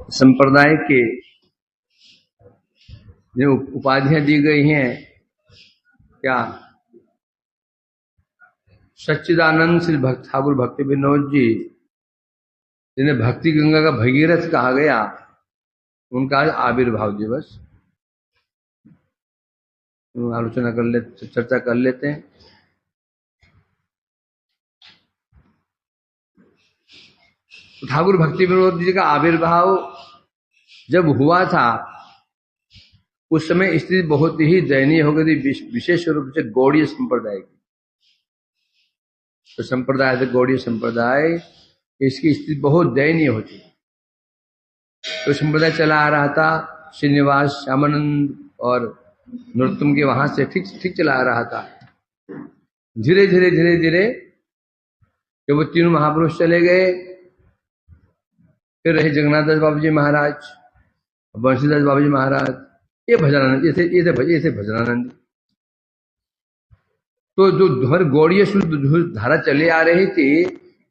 संप्रदाय के जो उपाधियां दी गई हैं, क्या सच्चिदानंद श्री भक्त ठाकुर भक्ति विनोद जी, जिन्हें भक्ति गंगा का भगीरथ कहा गया, उनका आज आविर्भाव दिवस। आलोचना कर लेते, चर्चा कर लेते हैं। ठाकुर भक्ति विनोद जी का आविर्भाव जब हुआ था, उस समय स्थिति बहुत ही दयनीय हो गई थी, विशेष रूप से गौड़ीय संप्रदाय की। तो संप्रदाय, गौड़ीय संप्रदाय, इसकी स्थिति बहुत दयनीय होती। तो संप्रदाय चला आ रहा था, श्रीनिवास श्यामानंद और नरोत्तम के वहां से ठीक चला आ रहा था। धीरे धीरे जब वो तीनों महापुरुष चले गए, फिर रहे जगन्नाथ दास बाबू जी महाराज, बंशीदास बाबू जी महाराज, ये भजनानंद, ये थे भजनानंद। तो जो हर गौड़ीय शुद्ध धारा चले आ रही थी,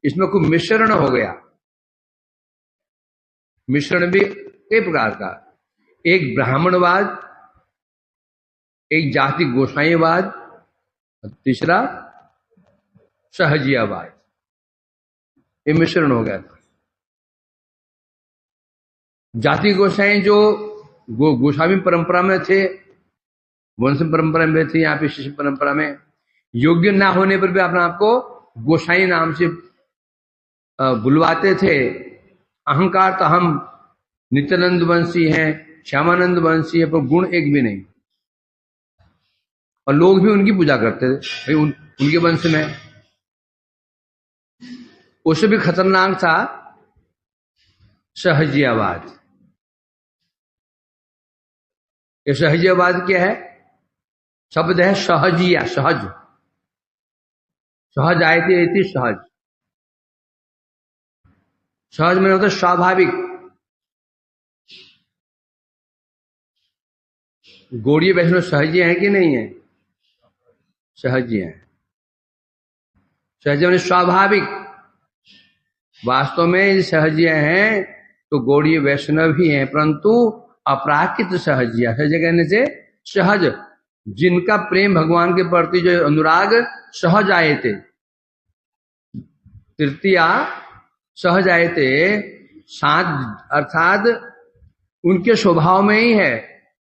इसमें कुछ मिश्रण हो गया। मिश्रण भी कई प्रकार का, एक ब्राह्मणवाद, एक जाति गोसाईवाद, तीसरा सहजियावाद, ये मिश्रण हो गया था। जाति गोसाई जो गोस्वामी परंपरा में थे, वंश परंपरा में थे, यहाँ पे शिष्य परंपरा में, योग्य ना होने पर भी अपने आपको गोसाई नाम से बुलवाते थे। अहंकार तो हम नित्यानंद वंशी हैं, श्यामानंद वंशी है, पर गुण एक भी नहीं। और लोग भी उनकी पूजा करते थे, उनके वंश में। उससे भी खतरनाक था सहजियावाद। ये सहजियावाद क्या है? शब्द है सहजिया, सहज। सहज आए थे, सहज। सहज में होता स्वाभाविक। गौड़ीय वैष्णव सहजी हैं कि नहीं है? सहजी हैं। सहज माने स्वाभाविक। वास्तव में सहजिया हैं तो गौड़ीय वैष्णव ही हैं, परंतु अपराकृत सहजिया। सहज कहने से सहज, जिनका प्रेम भगवान के प्रति, जो अनुराग, सहज आए थे। तृतीया सहज आए थे, साथ अर्थात उनके स्वभाव में ही है।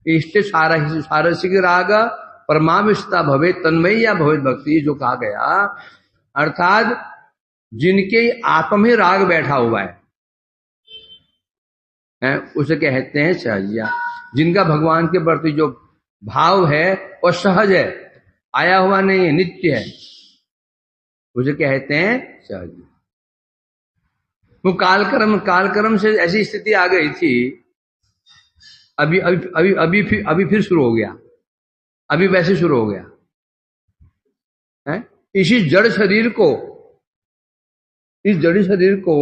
इष्ट सारसिक राग परमाविष्टा भवे तन्मयी या भवे भक्ति, जो कहा गया, अर्थात जिनके आत्म ही राग बैठा हुआ है, उसे कहते हैं सहजिया। जिनका भगवान के प्रति जो भाव है वो सहज है, आया हुआ नहीं है, नित्य है, उसे कहते हैं सहज। वो कालक्रम से ऐसी स्थिति आ गई थी, अभी फिर शुरू हो गया, अभी वैसे शुरू हो गया है। इसी जड़ शरीर को, इस जड़ शरीर को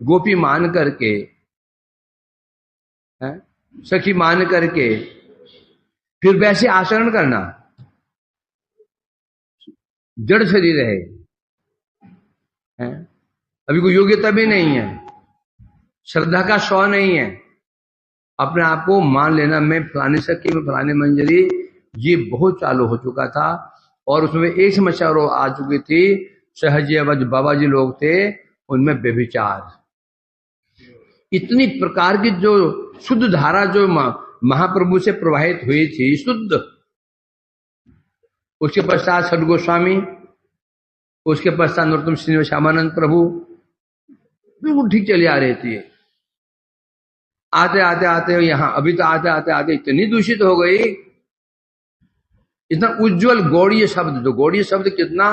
गोपी मान करके, सखी मान करके, फिर वैसे आचरण करना। जड़ शरीर है, अभी कोई योग्यता भी नहीं है, श्रद्धा का शौ नहीं है, अपने आप को मान लेना मैं फलाने सखी, में फलाने मंजरी, ये बहुत चालू हो चुका था। और उसमें एक समस्या और आ चुकी थी, सहजियावाद बाबा जी लोग थे, उनमें व्यभिचार। इतनी प्रकार की जो शुद्ध धारा जो महाप्रभु से प्रवाहित हुई थी, शुद्ध। उसके पश्चात सद गोस्वामी, उसके पश्चात नरोत्तम श्रीनिवास श्यामानंद प्रभु, बिल्कुल ठीक चली आ रही थी। आते यहां अभी तो आते इतनी दूषित हो गई, इतना उज्जवल गौड़ीय शब्द, जो गौड़ीय शब्द कितना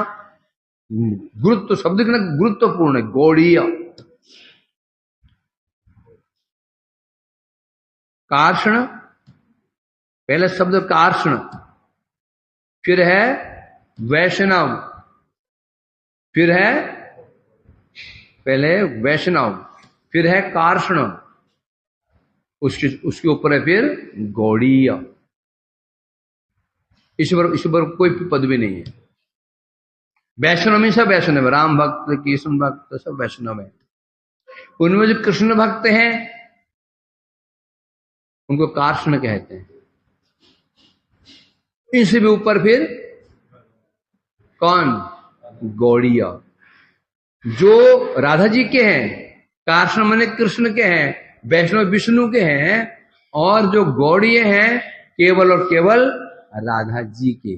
गुरुत्व, शब्द कितना गुरुत्वपूर्ण है। गौड़ीय, कार्षण, पहले शब्द कार्षण, फिर है वैष्णव, फिर है पहले वैष्णव, फिर है कार्षण, उसके ऊपर है फिर गौड़ीय। ईश्वर कोई पद भी नहीं है। वैष्णव में सब वैष्णव है, राम भक्त, कृष्ण भक्त, सब वैष्णव है। उनमें जो कृष्ण भक्त हैं उनको कार्ष्ण कहते हैं। इनसे भी ऊपर फिर कौन? गौड़ीय, जो राधा जी के हैं। कार्ष्ण माने कृष्ण के हैं, वैष्णव विष्णु के हैं, और जो गौड़ीय हैं केवल और केवल राधा जी के।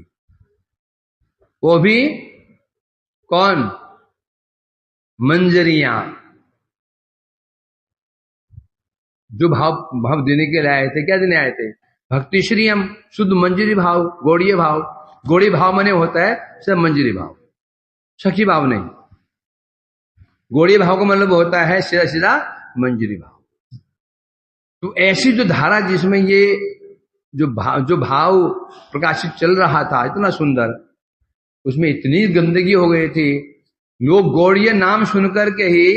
वो भी कौन? मंजरियां, जो भाव भाव देने के लिए आए थे। क्या देने आए थे? भक्ति श्रीयम, शुद्ध मंजरी भाव, गौड़ीय भाव। गौड़ी भाव माने होता है सब मंजरी भाव, सखी भाव नहीं। गौड़ीय भाव का मतलब होता है सीधा सीधा मंजरी भाव। तो ऐसी जो धारा जिसमें ये जो भाव प्रकाशित चल रहा था, इतना सुंदर, उसमें इतनी गंदगी हो गई थी, लोग गौड़ीय नाम सुनकर के ही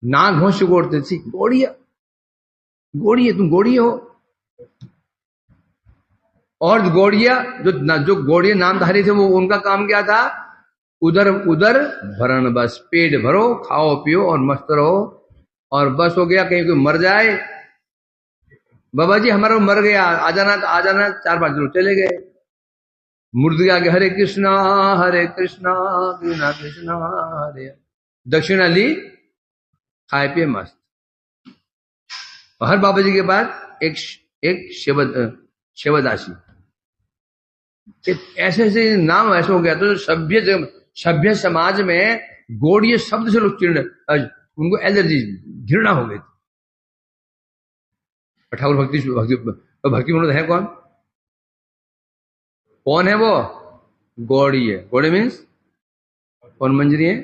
नाक घोंस चिकोड़ते थे। गौड़ीय, गौड़ीय, तुम गौड़ीय हो। और गौड़ीय जो गौड़ीय नामधारी थे, वो उनका काम क्या था? उधर उधर भरण, बस पेट भरो, खाओ पियो और मस्त रहो, और बस हो गया। कहीं कोई मर जाए, बाबा जी हमारा मर गया, आ जाना 4-5 लोग चले गए। मुर्दिया के हरे कृष्णा कृष्णा कृष्णा हरे, दक्षिणा ली, खाए पिए मस्त। और हर बाबा जी के बाद एक शिवदासी। ऐसे ऐसे नाम ऐसे हो गया। तो सभ्य समाज में गौड़ीय शब्द से लोग उनको एलर्जी, घृणा हो गई। ठाकुर भक्ति विनोद है कौन? कौन है वो? गौड़ी है। गौड़ी मीन्स कौन मंजरी है?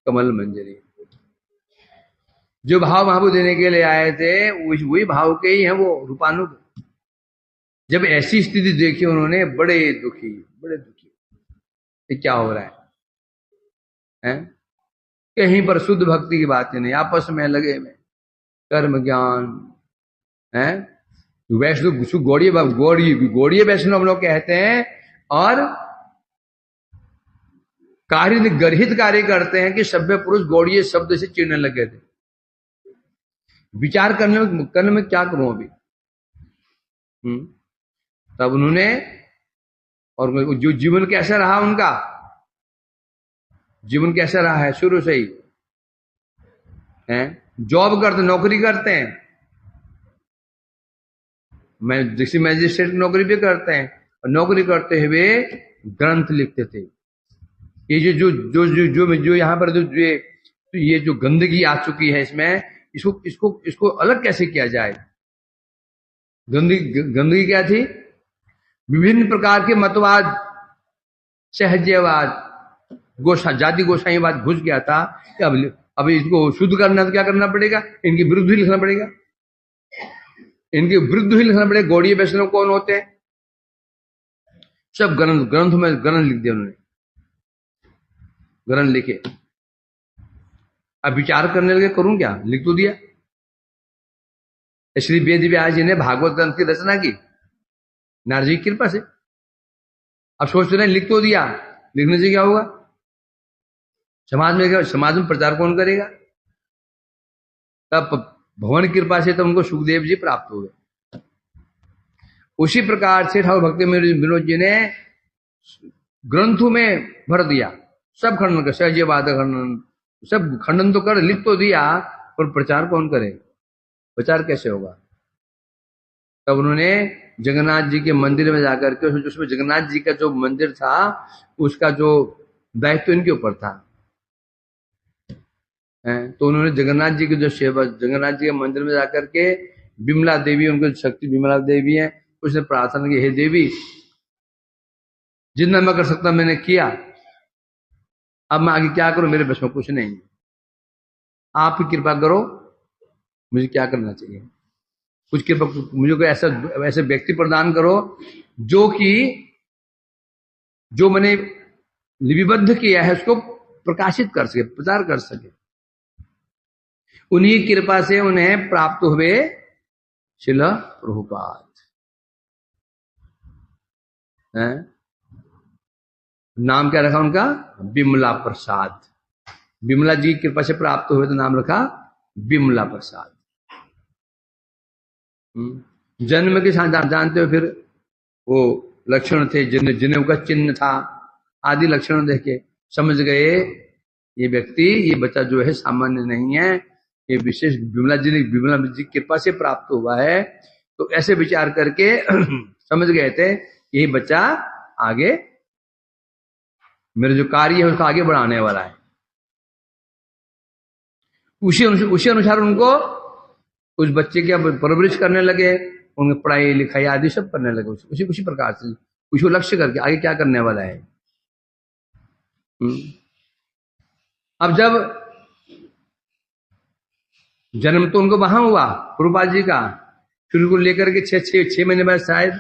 कमल मंजरी। जो भाव महाबू देने के लिए आए थे वही भाव के ही हैं वो, रूपानुग। जब ऐसी स्थिति देखी उन्होंने, बड़े दुखी। ये क्या हो रहा है? कहीं पर शुद्ध भक्ति की बात नहीं, आपस में लगे में कर्म ज्ञान है। वैष्णव गौड़ीय वैष्णव हम लोग कहते हैं, और गर्हित कार्य करते हैं कि सभ्य पुरुष गौड़ीय शब्द से चिढ़ने लगे थे। विचार करने में क्या करूं अभी। तब उन्होंने, और जो जीवन कैसा रहा उनका, जीवन कैसा रहा है शुरू से ही है, जॉब करते, नौकरी करते हैं, मैजिस्ट्रेट नौकरी भी करते हैं, और नौकरी करते हुए ग्रंथ लिखते थे। ये जो यहाँ पर ये जो गंदगी आ चुकी है इसमें, इसको अलग कैसे किया जाए। गंदगी क्या थी? विभिन्न प्रकार के मतवाद, सहजवाद, जाति गोसाईवाद घुस गया था। अब इसको शुद्ध करना तो क्या करना पड़ेगा? इनके विरुद्ध ही लिखना पड़ेगा। गौड़ीय वैष्णव कौन होते हैं? सब ग्रंथ में ग्रंथ लिख दिया उन्होंने, ग्रंथ लिखे। अब विचार करने लगे, करूं क्या? लिख तो दिया। श्री वेद व्यास जी ने भागवत ग्रंथ की रचना की नारद जी की कृपा से। अब सोच रहे हैं लिख तो दिया, लिखने से क्या होगा? समाज में प्रचार कौन करेगा? तब भगवान की कृपा से तो उनको सुखदेव जी प्राप्त हो गए। उसी प्रकार से ठाकुर भक्ति विनोद जी ने ग्रंथों में भर दिया, सब खंडन का, सहजवाद खंडन, सब खंडन तो कर, लिख तो दिया, पर प्रचार कौन करे? प्रचार कैसे होगा? तब उन्होंने जगन्नाथ जी के मंदिर में जाकर के, उसमें जगन्नाथ जी का जो मंदिर था उसका जो दायित्व इनके ऊपर था, तो उन्होंने जगन्नाथ जी की जो सेवा, जगन्नाथ जी के मंदिर में जाकर के विमला देवी, उनकी शक्ति विमला देवी है, उसने प्रार्थना की, हे देवी जितना मैं कर सकता मैंने किया, अब मैं आगे क्या करूं? मेरे बस में कुछ नहीं, आप ही कृपा करो, मुझे क्या करना चाहिए? कुछ कृपा, मुझे कोई ऐसा व्यक्ति प्रदान करो जो मैंने लिपिबद्ध किया है उसको प्रकाशित कर सके, प्रचार कर सके। उन्हीं कृपा से उन्हें प्राप्त हुए श्रील प्रभुपाद। नाम क्या रखा उनका? विमला प्रसाद। विमला जी की कृपा से प्राप्त हुए तो नाम रखा विमला प्रसाद। जन्म के साथ आप जानते हो, फिर वो लक्षण थे, जिन्हें का चिन्ह था, आदि लक्षण देख के समझ गए ये व्यक्ति, ये बच्चा जो है सामान्य नहीं है, ये विशेष विमला जी की कृपा से प्राप्त हुआ है। तो ऐसे विचार करके समझ गए थे यही बच्चा आगे मेरा जो कार्य है उसको आगे बढ़ाने वाला है। उसी अनुसार उनको उस बच्चे की परवरिश करने लगे, उनकी पढ़ाई लिखाई आदि सब करने लगे उसी प्रकार से, उसको लक्ष्य करके आगे क्या करने वाला है। अब जब जन्म तो उनको वहां हुआ गुरुपाल जी का, फिर उनको लेकर के छह महीने बाद शायद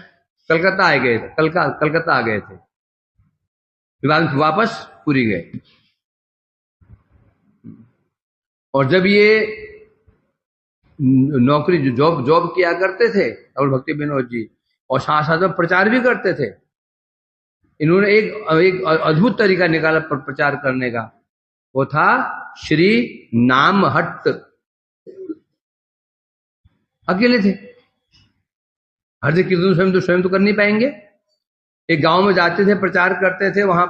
कलकत्ता आ गए थे, कलकत्ता आ गए थे, फिर वापस पूरी गए। और जब ये नौकरी जॉब किया करते थे और भक्ति विनोद जी, और साथ साथ में प्रचार भी करते थे। इन्होंने एक अद्भुत तरीका निकाला प्रचार करने का, वो था श्री नाम हट्ट। अकेले थे, हर कीर्तन स्वयं तो कर नहीं पाएंगे। एक गांव में जाते थे, प्रचार करते थे, वहां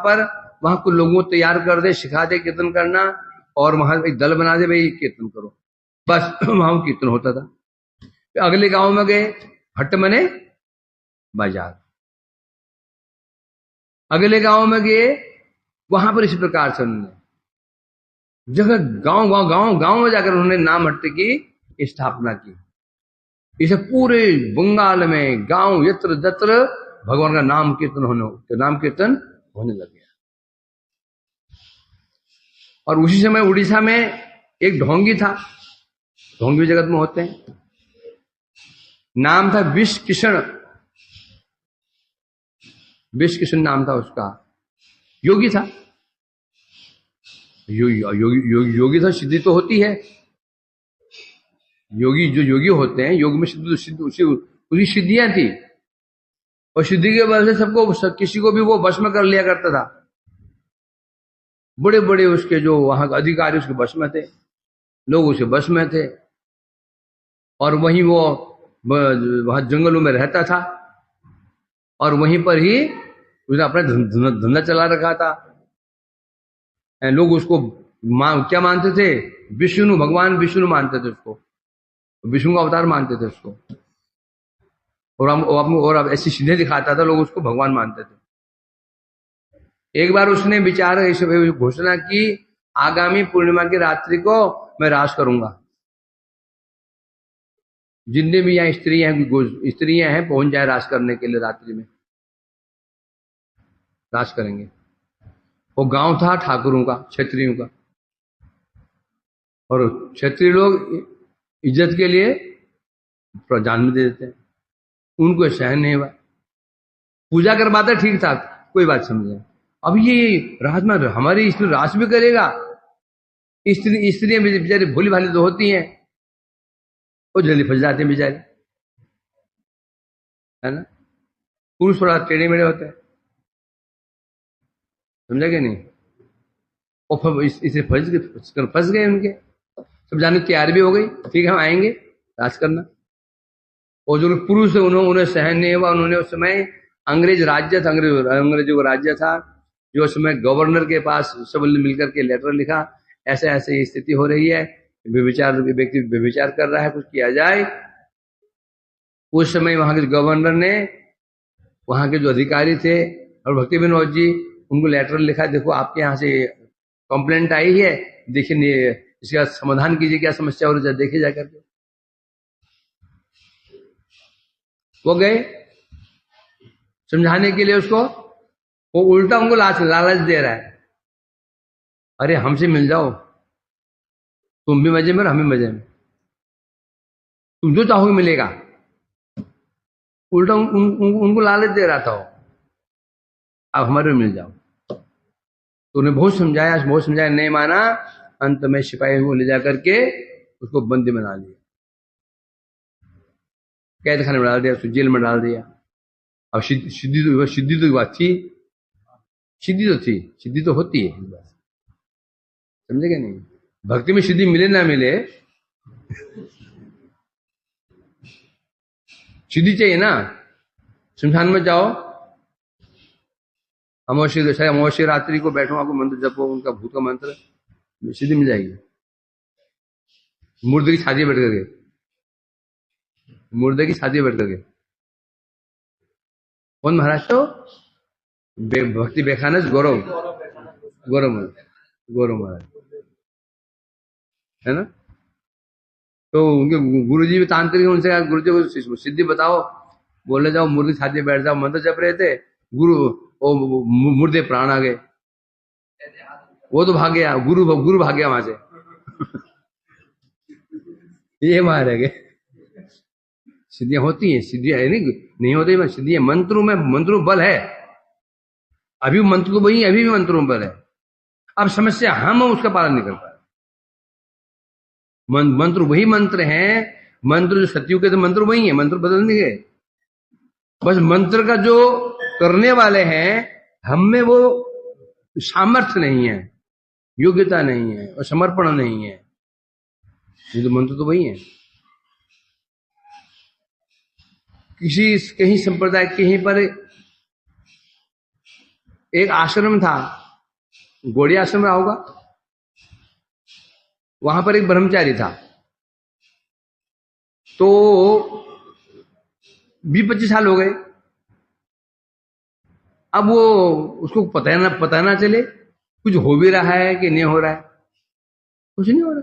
कुछ लोगों को तैयार कर दे, सिखा दे कीर्तन करना, और वहां एक दल बना दे, भाई कीर्तन करो, बस वहां कीर्तन होता था। अगले गांव में गए, हट्ट मने बाजार। अगले गांव में गए, वहां पर इस प्रकार से उन्होंने जगह गांव में जाकर उन्होंने नाम हट्ट की स्थापना की। इसे पूरे बंगाल में गांव यत्र जत्र भगवान का नाम कीर्तन होने लग गया। और उसी समय उड़ीसा में एक ढोंगी था, ढोंगी जगत में होते हैं, नाम था विष किशन नाम था उसका। योगी था, योगी था, सिद्धि तो होती है। योगी होते हैं, योग में उसी सिद्धियां थी, और सिद्धि के वजह से किसी को भी वो वश में कर लिया करता था। बड़े बड़े उसके जो वहां के अधिकारी उसके वश में थे, लोग उसके वश में थे, और वहीं वो वहां जंगलों में रहता था, और वहीं पर ही उसने अपना धंधा चला रखा था। लोग उसको क्या मानते थे? विष्णु, भगवान विष्णु मानते थे उसको, विष्णु का अवतार मानते थे उसको, और अब ऐसी सीधे दिखाता था, लोग उसको भगवान मानते थे। एक बार उसने विचार घोषणा की, आगामी पूर्णिमा की रात्रि को मैं रास करूंगा, जितने भी यहाँ स्त्रियां हैं पहुंच जाए रास करने के लिए, रात्रि में रास करेंगे। वो गांव था ठाकुरों का, क्षत्रियों का, और क्षत्रिय लोग इज्जत के लिए जान भी दे देते हैं, उनको सहन नहीं हुआ। पूजा करवाता ठीक था, कोई बात समझे। अब ये रात में हमारी इसमें रास भी करेगा, स्त्रियां बेचारी भोली भाली तो होती हैं, वो जल्दी फंस जाते हैं बेचारे, है ना। पुरुष थोड़ा टेढ़े मेढ़े होते हैं, समझा क्या नहीं। और इसे फंस गए उनके, सब जाने तैयार भी हो गई, ठीक है हम आएंगे राज करना। और जो पुरुष है उन्हें सहन नहीं हुआ। उन्होंने उस समय अंग्रेज राज्य था, अंग्रेजों का राज्य था, जो उस समय गवर्नर के पास सब मिलकर के लेटर लिखा, ऐसे ऐसे स्थिति हो रही है, व्यक्ति व्यभिचार कर रहा है, कुछ किया जाए। उस समय वहां के गवर्नर ने, वहां के जो अधिकारी थे और भक्ति विनोद जी, उनको लेटर लिखा, देखो आपके यहाँ से कंप्लेंट आई है, देखिए इसका समाधान कीजिए, क्या समस्या हो रही है देखिए जाकर के। वो गए समझाने के लिए उसको, वो उल्टा उनको लालच दे रहा है, अरे हमसे मिल जाओ, तुम भी मजे में हम भी मजे में, तुम जो चाहोगे मिलेगा। उल्टा उनको लालच दे रहा था वो, अब हमारे मिल जाओ। तो उन्हें बहुत समझाया, नहीं माना। अंत में सिपाही को ले जाकर के उसको बंदी बना लिया, कैद खाने में डाल दिया, उसको जेल में डाल दिया। अब सिद्धि तो बात थी, सिद्धि तो होती है, समझेगा नहीं। भक्ति में सिद्धि मिले ना मिले, सिद्धि चाहिए ना। शमशान में जाओ, अमावस्या रात्रि को बैठो, आपको मंत्र जपो, उनका भूत का मंत्र, सिद्धि मिल जाएगी। मुर्दे की छाती बैठ करके, मुर्दे की छाती बैठ करके। कौन महाराज? तो भक्ति बेखानस गौरव, गौरव महाराज है ना। तो उनके गुरु जी भी तांत्रिक, उनसे कहा गुरु जी को सिद्धि बताओ। बोले जाओ मुर्दे छाती बैठ जाओ, मंत्र जप रहे थे, गुरु मुर्दे प्राण आ गए, वो तो भाग गया, गुरु भाग गया वहां से। ये वहां रह गए। सिद्धियां होती हैं, सिद्धियां नहीं होती, सिद्धियां मंत्रों में बल है। अभी मंत्र तो वही, अभी भी मंत्रों में बल है। अब समस्या हम उसका पालन नहीं कर पा रहे। मंत्र वही मंत्र हैं, मंत्र जो सतयुग के थे मंत्र वही है, मंत्र बदल नहीं गए। बस मंत्र का जो करने वाले हैं, हम में वो सामर्थ्य नहीं है, योग्यता नहीं है और समर्पण नहीं है। ये तो मंत्र तो वही है। कहीं संप्रदाय, कहीं पर एक आश्रम था, गौड़ी आश्रम रहा होगा, वहां पर एक ब्रह्मचारी था। तो 20-25 साल हो गए। अब वो उसको पता ना चले कुछ हो भी रहा है कि नहीं हो रहा है, कुछ नहीं हो रहा।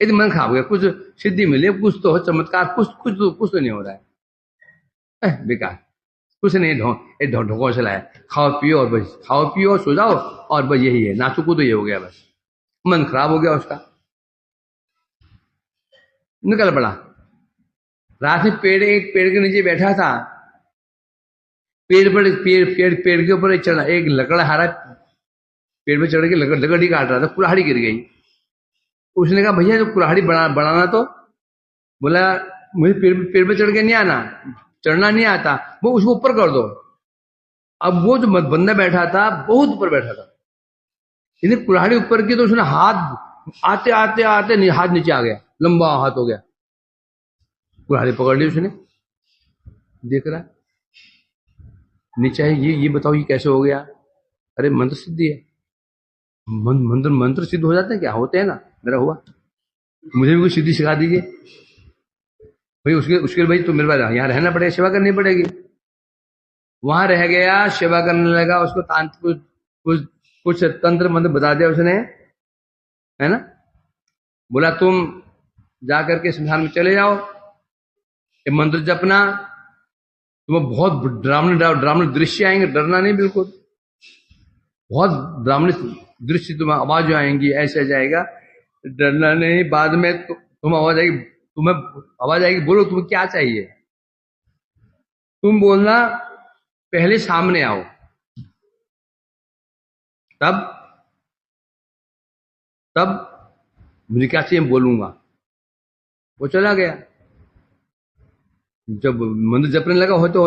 एकदम मन खराब हो गया, कुछ सिद्धि मिले, कुछ तो हो चमत्कार, कुछ तो नहीं हो रहा है। बेकार, कुछ नहीं, ढोंको चलाया, खाओ पियो और बस, खाओ पियो सो जाओ और बस यही है, नाचो कूदो ये हो गया। बस मन खराब हो गया उसका, निकल पड़ा। रात में एक पेड़ के नीचे बैठा था। पेड़ के ऊपर चढ़ा एक लकड़हारा, पेड़ पे चढ़ के लकड़ी काट रहा था, कुल्हाड़ी गिर गई। उसने कहा भैया जो कुल्हाड़ी बढ़ाना, तो बोला मुझे पेड़ पे चढ़ के नहीं आना, चढ़ना नहीं आता, वो उसको ऊपर कर दो। अब वो जो बंदा बैठा था बहुत ऊपर बैठा था, यदि कुल्हाड़ी ऊपर की तो उसने हाथ आते हाथ नीचे आ गया, लंबा हाथ हो गया, कुल्हाड़ी पकड़ ली उसने। देख रहा नीचे है, ये बताओ ये कैसे हो गया? अरे मंत्र सिद्धि है। मंत्र सिद्ध हो जाते हैं क्या? होते हैं ना, मेरा हुआ। मुझे भी कुछ सिद्धि सिखा दीजिए भाई। उसके भाई तो मेरे पास यहाँ रहना पड़ेगा, सेवा करनी पड़ेगी। वहां रह गया, सेवा करने लगा। उसको कुछ तंत्र मंत्र बता दिया उसने, है ना। बोला तुम जाकर के शमशान में चले जाओ, ये मंत्र जपना, तुम्हें बहुत ड्रामने दृश्य आएंगे, डरना नहीं बिल्कुल। बहुत ड्रामने दृश्य तुम्हें आवाज आएंगी, ऐसे जाएगा, डरना नहीं। बाद में तुम्हें आवाज आएगी, बोलो तुम्हें क्या चाहिए। तुम बोलना पहले सामने आओ, तब मुझे क्या चाहिए बोलूंगा। वो चला गया। जब मंत्र जपने लगा, होते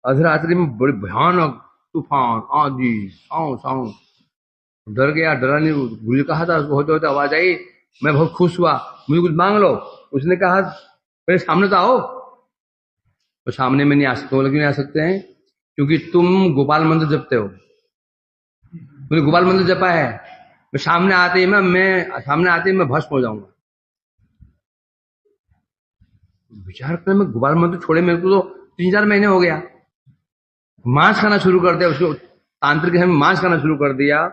अर्धरात्रि में बड़ी भयानक तूफान, आंधी, साऊं डर गया। डरा नहीं, मुझे कहा था उसको, होते आवाज आई। मैं बहुत खुश हुआ, मुझे कुछ मांग लो। उसने कहा पहले सामने तो आओ। तो सामने में नहीं आ सकते। बोले क्यों नहीं आ सकते हैं? क्योंकि तुम गोपाल मंत्र जपते हो। तुमने गोपाल मंत्र जपा है, मैं सामने आते ही मैं भस्म हो जाऊंगा। विचार कर, मैं गोपाल मंत्र छोड़े मेरे को तो 3-4 महीने हो गया। मांस खाना शुरू कर दिया, उसको तांत्रिक है मांस खाना शुरू कर दिया।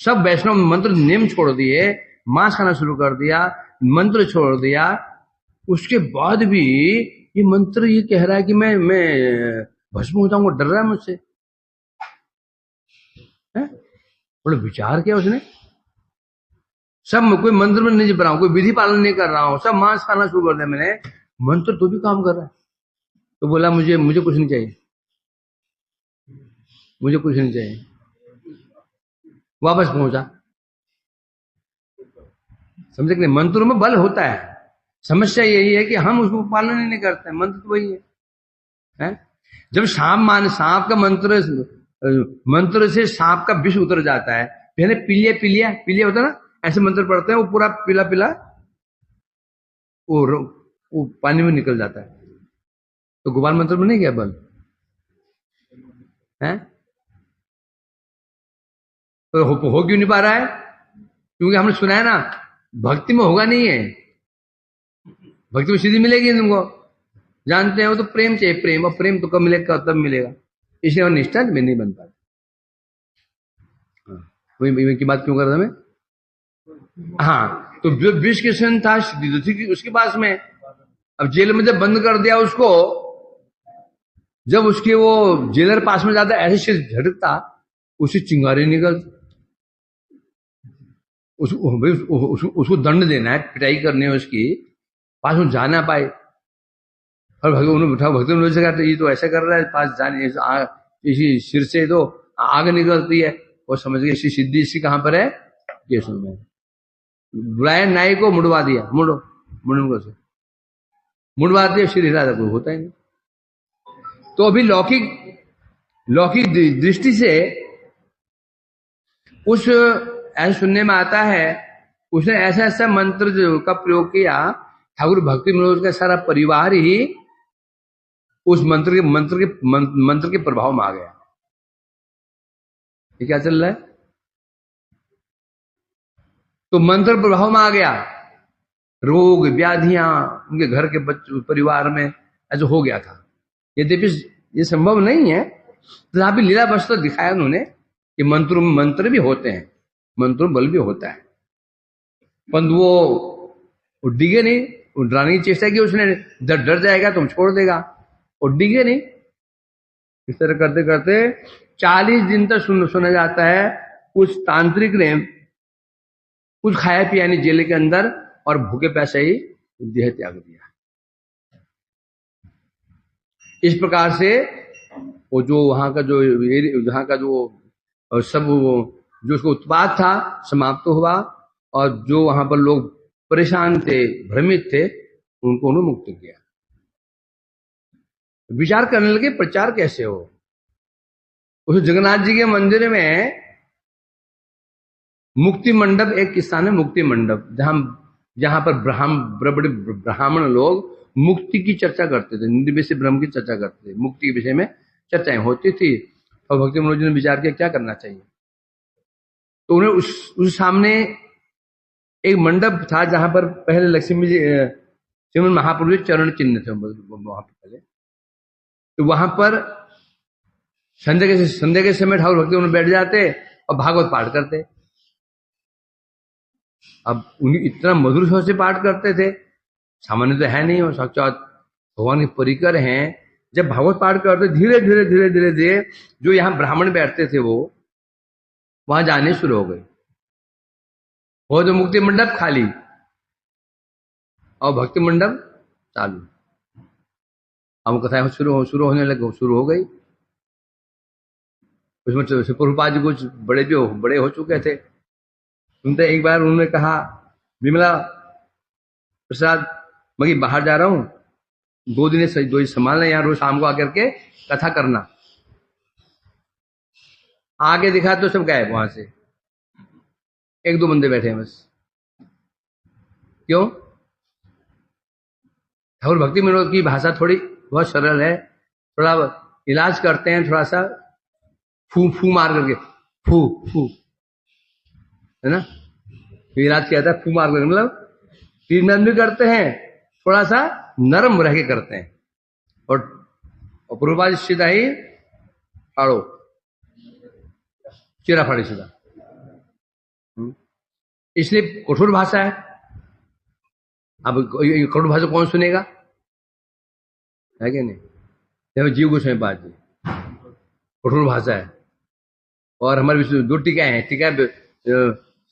सब वैष्णव मंत्र नियम छोड़ दिए, मांस खाना शुरू कर दिया, मंत्र छोड़ दिया। उसके बाद भी ये मंत्र ये कह रहा है कि मैं भस्म हो जाऊंगा, डर रहा है मुझसे। बोले विचार किया उसने, सब कोई मंत्र में नहीं जप रहा हूं, कोई विधि पालन नहीं कर रहा हूं, सब मांस खाना शुरू कर दिया मैंने, मंत्र तो भी काम कर रहा है। तो बोला मुझे कुछ नहीं चाहिए, मुझे कुछ नहीं चाहिए। वापस पहुंचा। समझे कि नहीं? मंत्रों में बल होता है। समस्या यही है कि हम उसको पालन ही नहीं करते हैं। मंत्र तो वही है? जब सांप का मंत्र से सांप का विष उतर जाता है। पहले पीलिया होता है ना, ऐसे मंत्र पढ़ते हैं, वो पूरा पीला वो वो पानी में निकल जाता है। तो गोपाल मंत्र में नहीं क्या बल है? तो हो क्यों नहीं पा रहा है? क्योंकि हमने सुना है ना, भक्ति में होगा नहीं है। भक्ति में सीधी मिलेगी तुमको, जानते हो तो प्रेम चाहिए, प्रेम, और प्रेम तो कब मिलेगा, तब मिलेगा, इसलिए हम निष्ठा में नहीं बन पाते। वही की बात क्यों कर रहा मैं? हाँ, तो जो विष किशन था उसके पास में, अब जेल में जब बंद कर दिया उसको, जब उसके वो जेलर पास में जाता ऐसे सिर झटकता, उसी चिंगारी निकल, उसको दंड देना है, पिटाई करनी है उसकी, पास में जा ना पाए। और भक्तों ने कहा ये तो ऐसा कर रहा है, पास जाने इसी सिर से तो आग निकलती है, और समझ गए इसी सिद्धि इसकी कहां पर है, केशव में। बुलाया नाई को, मुड़वा दिया, मुड़ो से मुड़वा दिया, श्री राधा को होता ही नहीं। तो अभी लौकिक दृष्टि से उस ऐसा सुनने में आता है, उसने ऐसा ऐसा मंत्र जो का प्रयोग किया, ठाकुर भक्ति विनोद का सारा परिवार ही उस मंत्र के प्रभाव में आ गया। ये क्या चल रहा है? तो मंत्र प्रभाव में आ गया, रोग व्याधियां उनके घर के बच्चों परिवार में ऐसा हो गया था। यद्यपि ये संभव नहीं है, तथापि लीला बस तो दिखाया उन्होंने कि मंत्र भी होते हैं, मंत्रों में बल भी होता है। परंतु वो डिगे नहीं, वो डराने की चेष्टा की उसने, डर जाएगा तुम छोड़ देगा, और डिगे नहीं। इस तरह करते करते 40 दिन तक सुना जाता है उस तांत्रिक ने कुछ खाया पिया नहीं जेल के अंदर, और भूखे प्यासे ही देह त्याग दिया। इस प्रकार से वो जो वहां का जो जहां का जो सब जो उसको उत्पाद था समाप्त हुआ, और जो वहां पर लोग परेशान थे, भ्रमित थे, उनको उन्होंने मुक्त किया। विचार करने लगे प्रचार कैसे हो। उस जगन्नाथ जी के मंदिर में मुक्ति मंडप एक स्थान है, मुक्ति मंडप, जहां पर ब्राह्मण लोग मुक्ति की चर्चा करते थे, निर्विशेष ब्रह्म की चर्चा करते थे, मुक्ति के विषय में चर्चाएं होती थी। और भक्ति मनोज ने विचार किया क्या करना चाहिए, तो उन्हें उस सामने एक मंडप था जहां पर पहले लक्ष्मी जी श्रीमन महाप्रभु के चरण चिन्ह थे वहां पर पहले। तो वहां पर संध्या के समय ठाकुर भक्ति उन्हें बैठ जाते और भागवत पाठ करते। अब उन्हें इतना मधुर स्वर से पाठ करते थे, सामान्य तो है नहीं, वो साक्षात भगवान के परिकर हैं। जब भागवत पाठ करते धीरे धीरे धीरे धीरे धीरे जो यहाँ ब्राह्मण बैठते थे वो वहां जाने शुरू हो गए, वो तो मुक्ति मंडप खाली और भक्ति मंडप चालू। अब कथाएं शुरू होने लगे, शुरू हो गई। उसमें प्रभुपाद जी कुछ बड़े हो चुके थे। सुनते एक बार उन्होंने कहा, विमला प्रसाद मैं बाहर जा रहा हूं, 2 दिन संभालना, यहाँ रोज शाम को आकर के कथा करना। आगे दिखा तो सब गायब, वहां से 1-2 बंदे बैठे हैं बस। क्यों? ठाकुर भक्ति विनोद की भाषा थोड़ी बहुत सरल है, थोड़ा इलाज करते हैं, थोड़ा सा फू मार करके, फू है ना, इलाज क्या था, फू मार करके, मतलब ट्रीटमेंट भी करते हैं, थोड़ा सा नरम रह के करते हैं। और पूर्वपाद सीधा ही फाड़ो, चेहरा फाड़ी सीधा, इसलिए कठोर भाषा है। अब कठोर भाषा कौन सुनेगा, है कि नहीं? देखो जीव गोस्वामी पाद जी, कठोर भाषा है। और हमारे 2 टीका है, टीका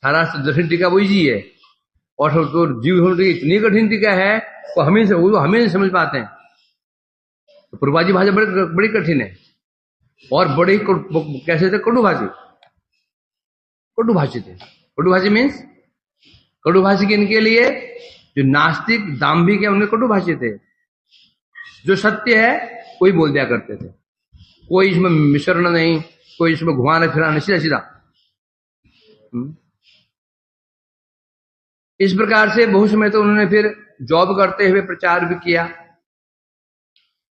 सारा दक्षिण टीका वही जी है, और तो जीव गोस्वामी इतनी कठिन टीका है वो हमें नहीं समझ पाते हैं। तो पूर्वाजी भाषा बड़ी कठिन है, और बड़े कैसे थे, कटुभाषी थे। कटुभाषी मीन्स कटुभाषी किनके लिए, जो नास्तिक दाम्भिक है उनके कटुभाषी थे। जो सत्य है कोई बोल दिया करते थे, कोई इसमें मिश्रण नहीं, कोई इसमें घुमाना फिराना, सीधा सीधा। इस प्रकार से बहुत समय तो उन्होंने फिर जॉब करते हुए प्रचार भी किया।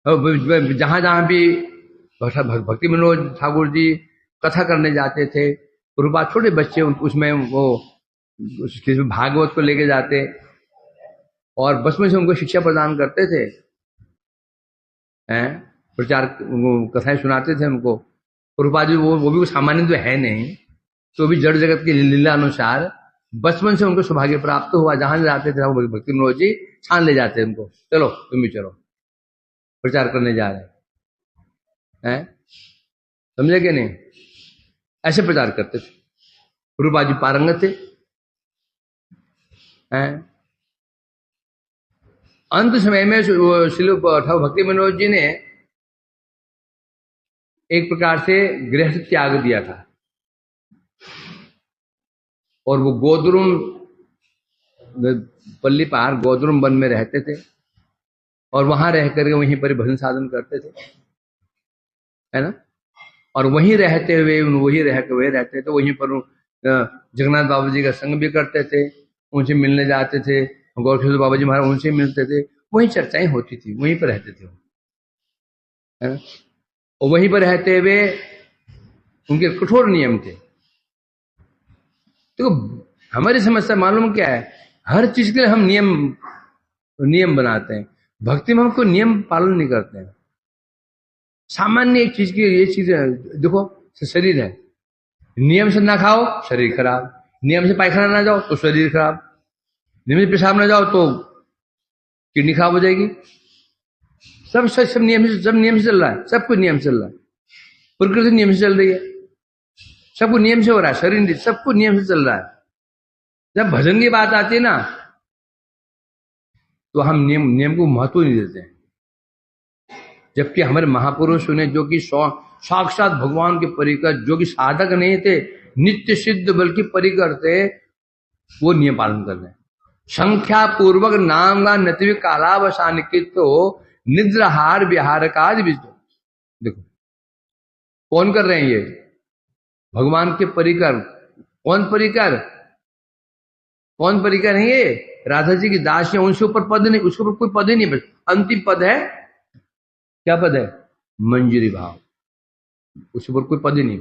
जहां जहां भी भक्ति मनोज ठाकुर जी कथा करने जाते थे, प्रभुपाद छोटे बच्चे उसमें वो भागवत को लेके जाते और बचपन से उनको शिक्षा प्रदान करते थे, हैं प्रचार कथाएं सुनाते थे उनको। प्रभुपाद जी वो भी सामान्य तो है नहीं, तो भी जड़ जगत की लीला अनुसार बचपन से उनको सौभाग्य प्राप्त हुआ। जहां जाते थे भक्ति मनोज जी छान ले जाते उनको, चलो तुम भी चलो, प्रचार करने जा रहे हैं, समझे कि नहीं? ऐसे प्रचार करते थे। प्रभुपाद जी पारंगत थे। अंत समय में श्री भक्ति मनोज जी ने एक प्रकार से गृहस्थ त्याग दिया था और वो गोदरुम पल्ली पार गोदरुम वन में रहते थे और वहां रह करके वहीं पर भजन साधन करते थे, है ना। और वहीं रहते हुए रहते थे, वहीं पर जगन्नाथ बाबा जी का संग भी करते थे, उनसे मिलने जाते थे, गौरकिशोर बाबा जी महाराज उनसे मिलते थे, वहीं चर्चाएं होती थी, वहीं पर रहते थे, है ना। और वहीं पर रहते हुए उनके कठोर नियम थे। तो हमारी समस्या मालूम क्या है, हर चीज के लिए हम नियम बनाते हैं, भक्ति में हम कोई नियम पालन नहीं करते हैं। सामान्य एक चीज की ये चीज देखो, शरीर है, नियम से ना खाओ शरीर खराब, नियम से पायखाना ना जाओ तो शरीर खराब, नियम से पेशाब ना जाओ तो किडनी खराब हो जाएगी। सब नियम से चल रहा है, सब कुछ नियम से चल रहा है, प्रकृति नियम से चल रही है, सब कुछ नियम से हो रहा है, शरीर सब कुछ नियम से चल रहा है। जब भजन की बात आती है ना, तो हम नियम को महत्व नहीं देते हैं। जबकि हमारे महापुरुष ने जो कि साक्षात भगवान के परिकर, जो कि साधक नहीं थे, नित्य सिद्ध बल्कि परिकर थे, वो नियम पालन कर रहे हैं। संख्या पूर्वक नाम का नति कालावसान तो निद्राहार विहार का देखो कौन कर रहे हैं ये, भगवान के परिकर। कौन परिकर है ये? राधा जी की दास है, उनसे ऊपर पद नहीं, उसके ऊपर कोई पद ही नहीं, बस अंतिम पद है, क्या पद है? मंजरी भाव, उसके ऊपर कोई पद ही नहीं।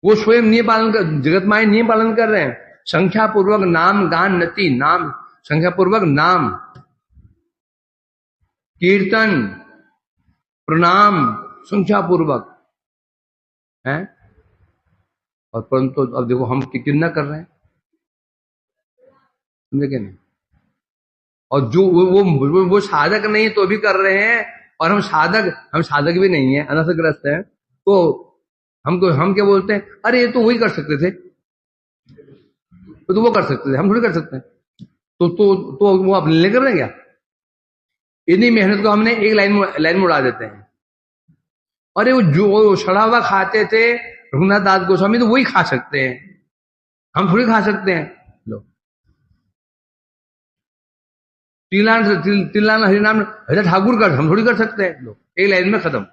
वो स्वयं नियम पालन कर, जगत माया नियम पालन कर रहे हैं। संख्या पूर्वक नाम गान नति, नाम संख्या पूर्वक नाम कीर्तन प्रणाम संख्या पूर्वक है। और परंतु अब देखो हम कितना कर रहे हैं, समझे क्या नहीं? और जो वो साधक नहीं तो भी कर रहे हैं, और हम साधक भी नहीं है, अनर्थग्रस्त है, तो हम क्या बोलते हैं, अरे ये तो वही कर सकते थे, तो वो कर सकते थे, हम थोड़ी कर सकते हैं। तो वो अपने लिए कर रहे हैं क्या? इतनी मेहनत को हमने एक लाइन में उड़ा देते हैं। अरे वो जो सड़ा हुआ खाते थे रघुनाथ दास गोस्वामी, तो वही खा सकते हैं, हम थोड़ी खा सकते हैं। लो तिल्लान हरिनाम हजरत ठाकुर कर, हम थोड़ी कर सकते हैं। लो एक लाइन में खत्म।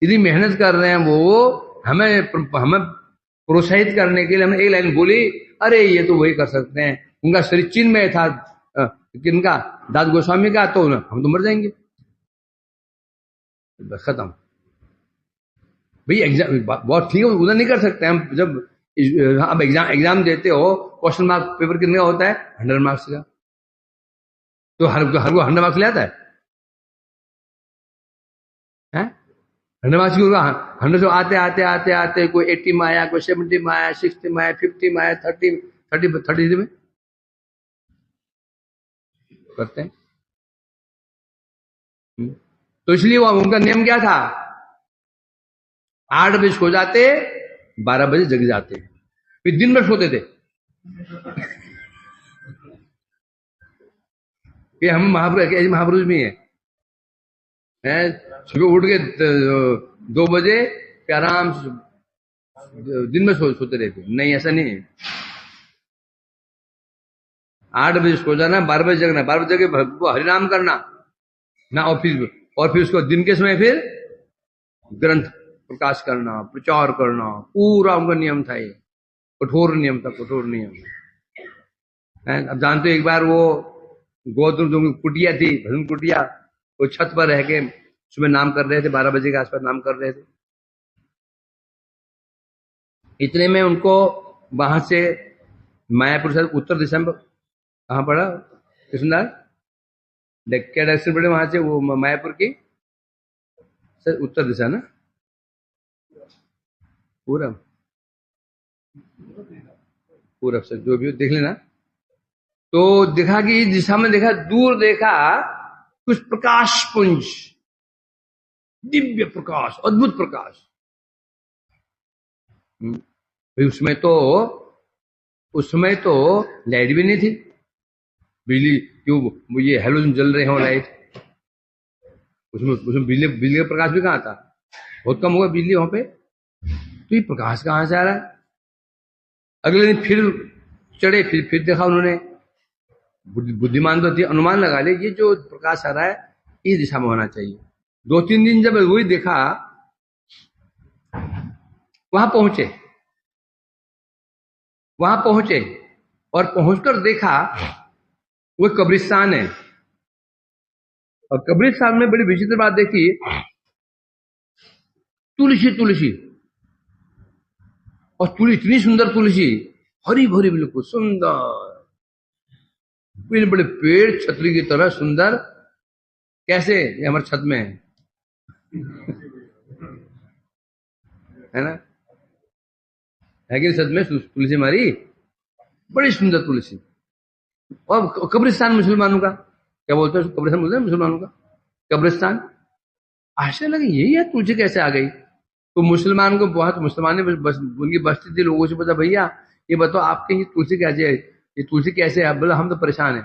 इतनी मेहनत कर रहे हैं वो, हमें प्रोत्साहित करने के लिए हमने एक लाइन बोली, अरे ये तो वही कर सकते हैं, उनका शरीर चिन्ह में था, किनका? दास गोस्वामी का, तो हम तो मर जाएंगे, खत्म। भाई एग्जाम बहुत ठीक है, उधर नहीं कर सकते हम। जब अब एग्जाम देते हो, क्वेश्चन मार्क पेपर कितने का होता है? 100 मार्क्स का, तो हर को 100 मार्क्स ले आता है? 100 मार्क्स की 100 से आते कोई 80 में आया, कोई 70 में आया, 60 में आया, 50 में आया, 30 में करते हैं। तो इसलिए वो उनका नियम क्या था? 8 बजे सो जाते, 12 बजे जग जाते, फिर दिन भर सोते थे। ये हम महापुरुष भी हैं, सुबह उठ के 2 बजे आराम से दिन में सोते रहते। नहीं, ऐसा नहीं है। 8 बजे सो जाना, 12 बजे जगना, 12 बजे जगह हरिनाम करना ना, और फिर उसको दिन के समय फिर ग्रंथ प्रकाश करना, प्रचार करना, पूरा उनका नियम था। ये कठोर नियम था, कठोर नियम। अब जानते हो, एक बार वो गौतम जो कुटिया थी, भजन कुटिया, वो छत पर रह के सुबह नाम कर रहे थे, 12 बजे के आसपास नाम कर रहे थे। इतने में उनको वहां से मायापुर से उत्तर दिशा में कहाँ पड़ा कृष्णदास, क्या डायरेक्शन पड़े वहां से, वो मायापुर की सर उत्तर दिशा ना, पूरब, पूरब से जो भी हो देख लेना। तो देखा कि इस दिशा में, देखा दूर, देखा कुछ प्रकाश पुंज, दिव्य प्रकाश, अद्भुत प्रकाश। भाई उसमें तो लाइट भी नहीं थी, बिजली क्यों, वो ये हेलोजन जल रहे हो लाइट, उसमें उसमें बिजली बिजली का प्रकाश भी कहाँ था, बहुत कम हुआ बिजली वहां पे। तो ये प्रकाश कहाँ से आ रहा है। अगले दिन फिर चढ़े, फिर देखा उन्होंने, बुद्धिमान तो थी, अनुमान लगा ले ये जो प्रकाश आ रहा है इस दिशा में होना चाहिए। 2-3 दिन जब वही देखा, वहां पहुंचे, और पहुंचकर देखा वो कब्रिस्तान है। और कब्रिस्तान में बड़ी विचित्र बात देखी, तुलसी तुलसी, और तुलसी, इतनी सुंदर तुलसी, हरी भरी, बिल्कुल सुंदर, बड़े बड़े पेड़ छतरी की तरह सुंदर। कैसे, ये हमारे छत में है ना, है कि छत में तुलसी हमारी, बड़ी सुंदर तुलसी। और कब्रिस्तान मुसलमानों का, क्या बोलते हैं कब्रिस्तान, बोलते हैं मुसलमानों का कब्रिस्तान। आश्चर्य लगे, यही है तुलसी कैसे आ गई। तो मुसलमान को बहुत, मुसलमान ने उनकी बस्ती थी, लोगों से पूछा भैया ये बताओ आपके ये तुलसी कैसे है, ये तुलसी कैसे है। बोला हम तो परेशान हैं,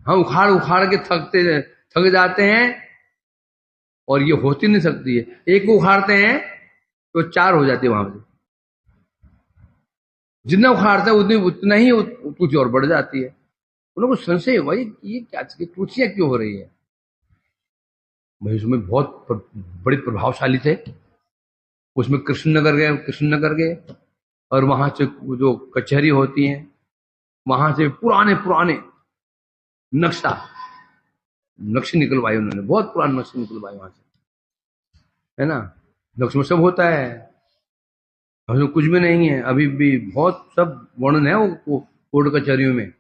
हम उखाड़ उखाड़ के थक जाते हैं, और ये होती नहीं सकती है, एक को उखाड़ते हैं तो 4 हो जाती है वहां से, जितना उखाड़ता है उतना ही तुलसी और बढ़ जाती है। उन लोगों को संशय हुआ ये क्या तुलसियां क्यों हो रही है। भाई उसमें बहुत बड़े प्रभावशाली थे। उसमें कृष्णनगर गए, और वहां से जो कचहरी होती हैं, वहां से पुराने पुराने नक्शे निकलवाए उन्होंने, बहुत पुराने नक्शे निकलवाए वहां से, है ना। नक्शे में सब होता है, उसमें कुछ भी नहीं है, अभी भी बहुत सब वर्णन है वो कोर्ट कचहरियों में,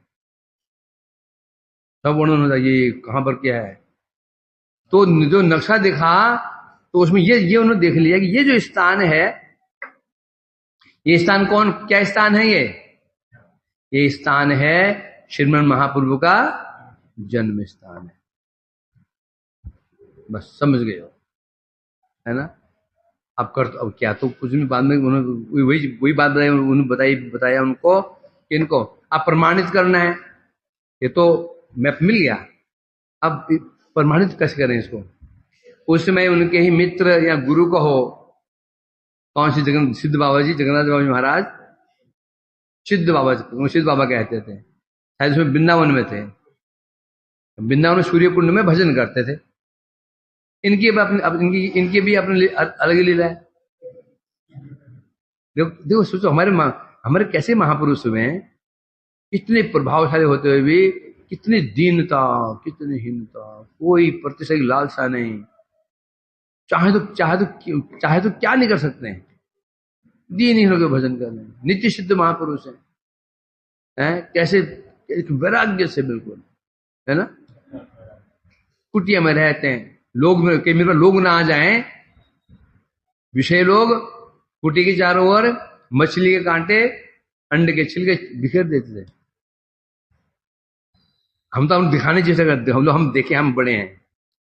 सब वर्णन होता है ये कहां पर क्या है। तो जो नक्शा दिखा, तो उसमें ये उन्होंने देख लिया कि ये जो स्थान है, ये स्थान क्या स्थान है, ये स्थान है श्रीमन महाप्रभु का जन्म स्थान है। बस समझ गए हो, है ना। अब क्या, तो कुछ भी बाद में उन्होंने वही बात बताई, उन्होंने बताया उनको कि इनको अब प्रमाणित करना है। ये तो मैप मिल गया, अब प्रमाणित कैसे करें इसको। उस समय उनके ही मित्र या गुरु कहो, कौन सी सिद्ध बाबा जी, जगन्नाथ बाबा जी महाराज, सिद्ध बाबा कहते थे, शायद उसमें वृंदावन में थे, वृंदावन में सूर्य कुंड में भजन करते थे। इनकी भी अपनी अलग लीला है। देखो सोचो, हमारे कैसे महापुरुष हुए हैं, इतने प्रभावशाली होते हुए भी कितनी दीनता, कितनी हीनता, कोई प्रतिशत लालसा नहीं, चाहे तो क्या नहीं कर सकते हैं, दीन ही होकर भजन कर रहे हैं, नित्य सिद्ध महापुरुष हैं, कैसे एक वैराग्य से बिल्कुल, है ना। कुटिया में रहते हैं, लोग मेरे लोग ना आ जाएं, विषय लोग कुटी के चारों ओर मछली के कांटे, अंडे के छिलके बिखेर देते थे। हम दिखाने की चेष्टा करते, हम देखे हम बड़े हैं,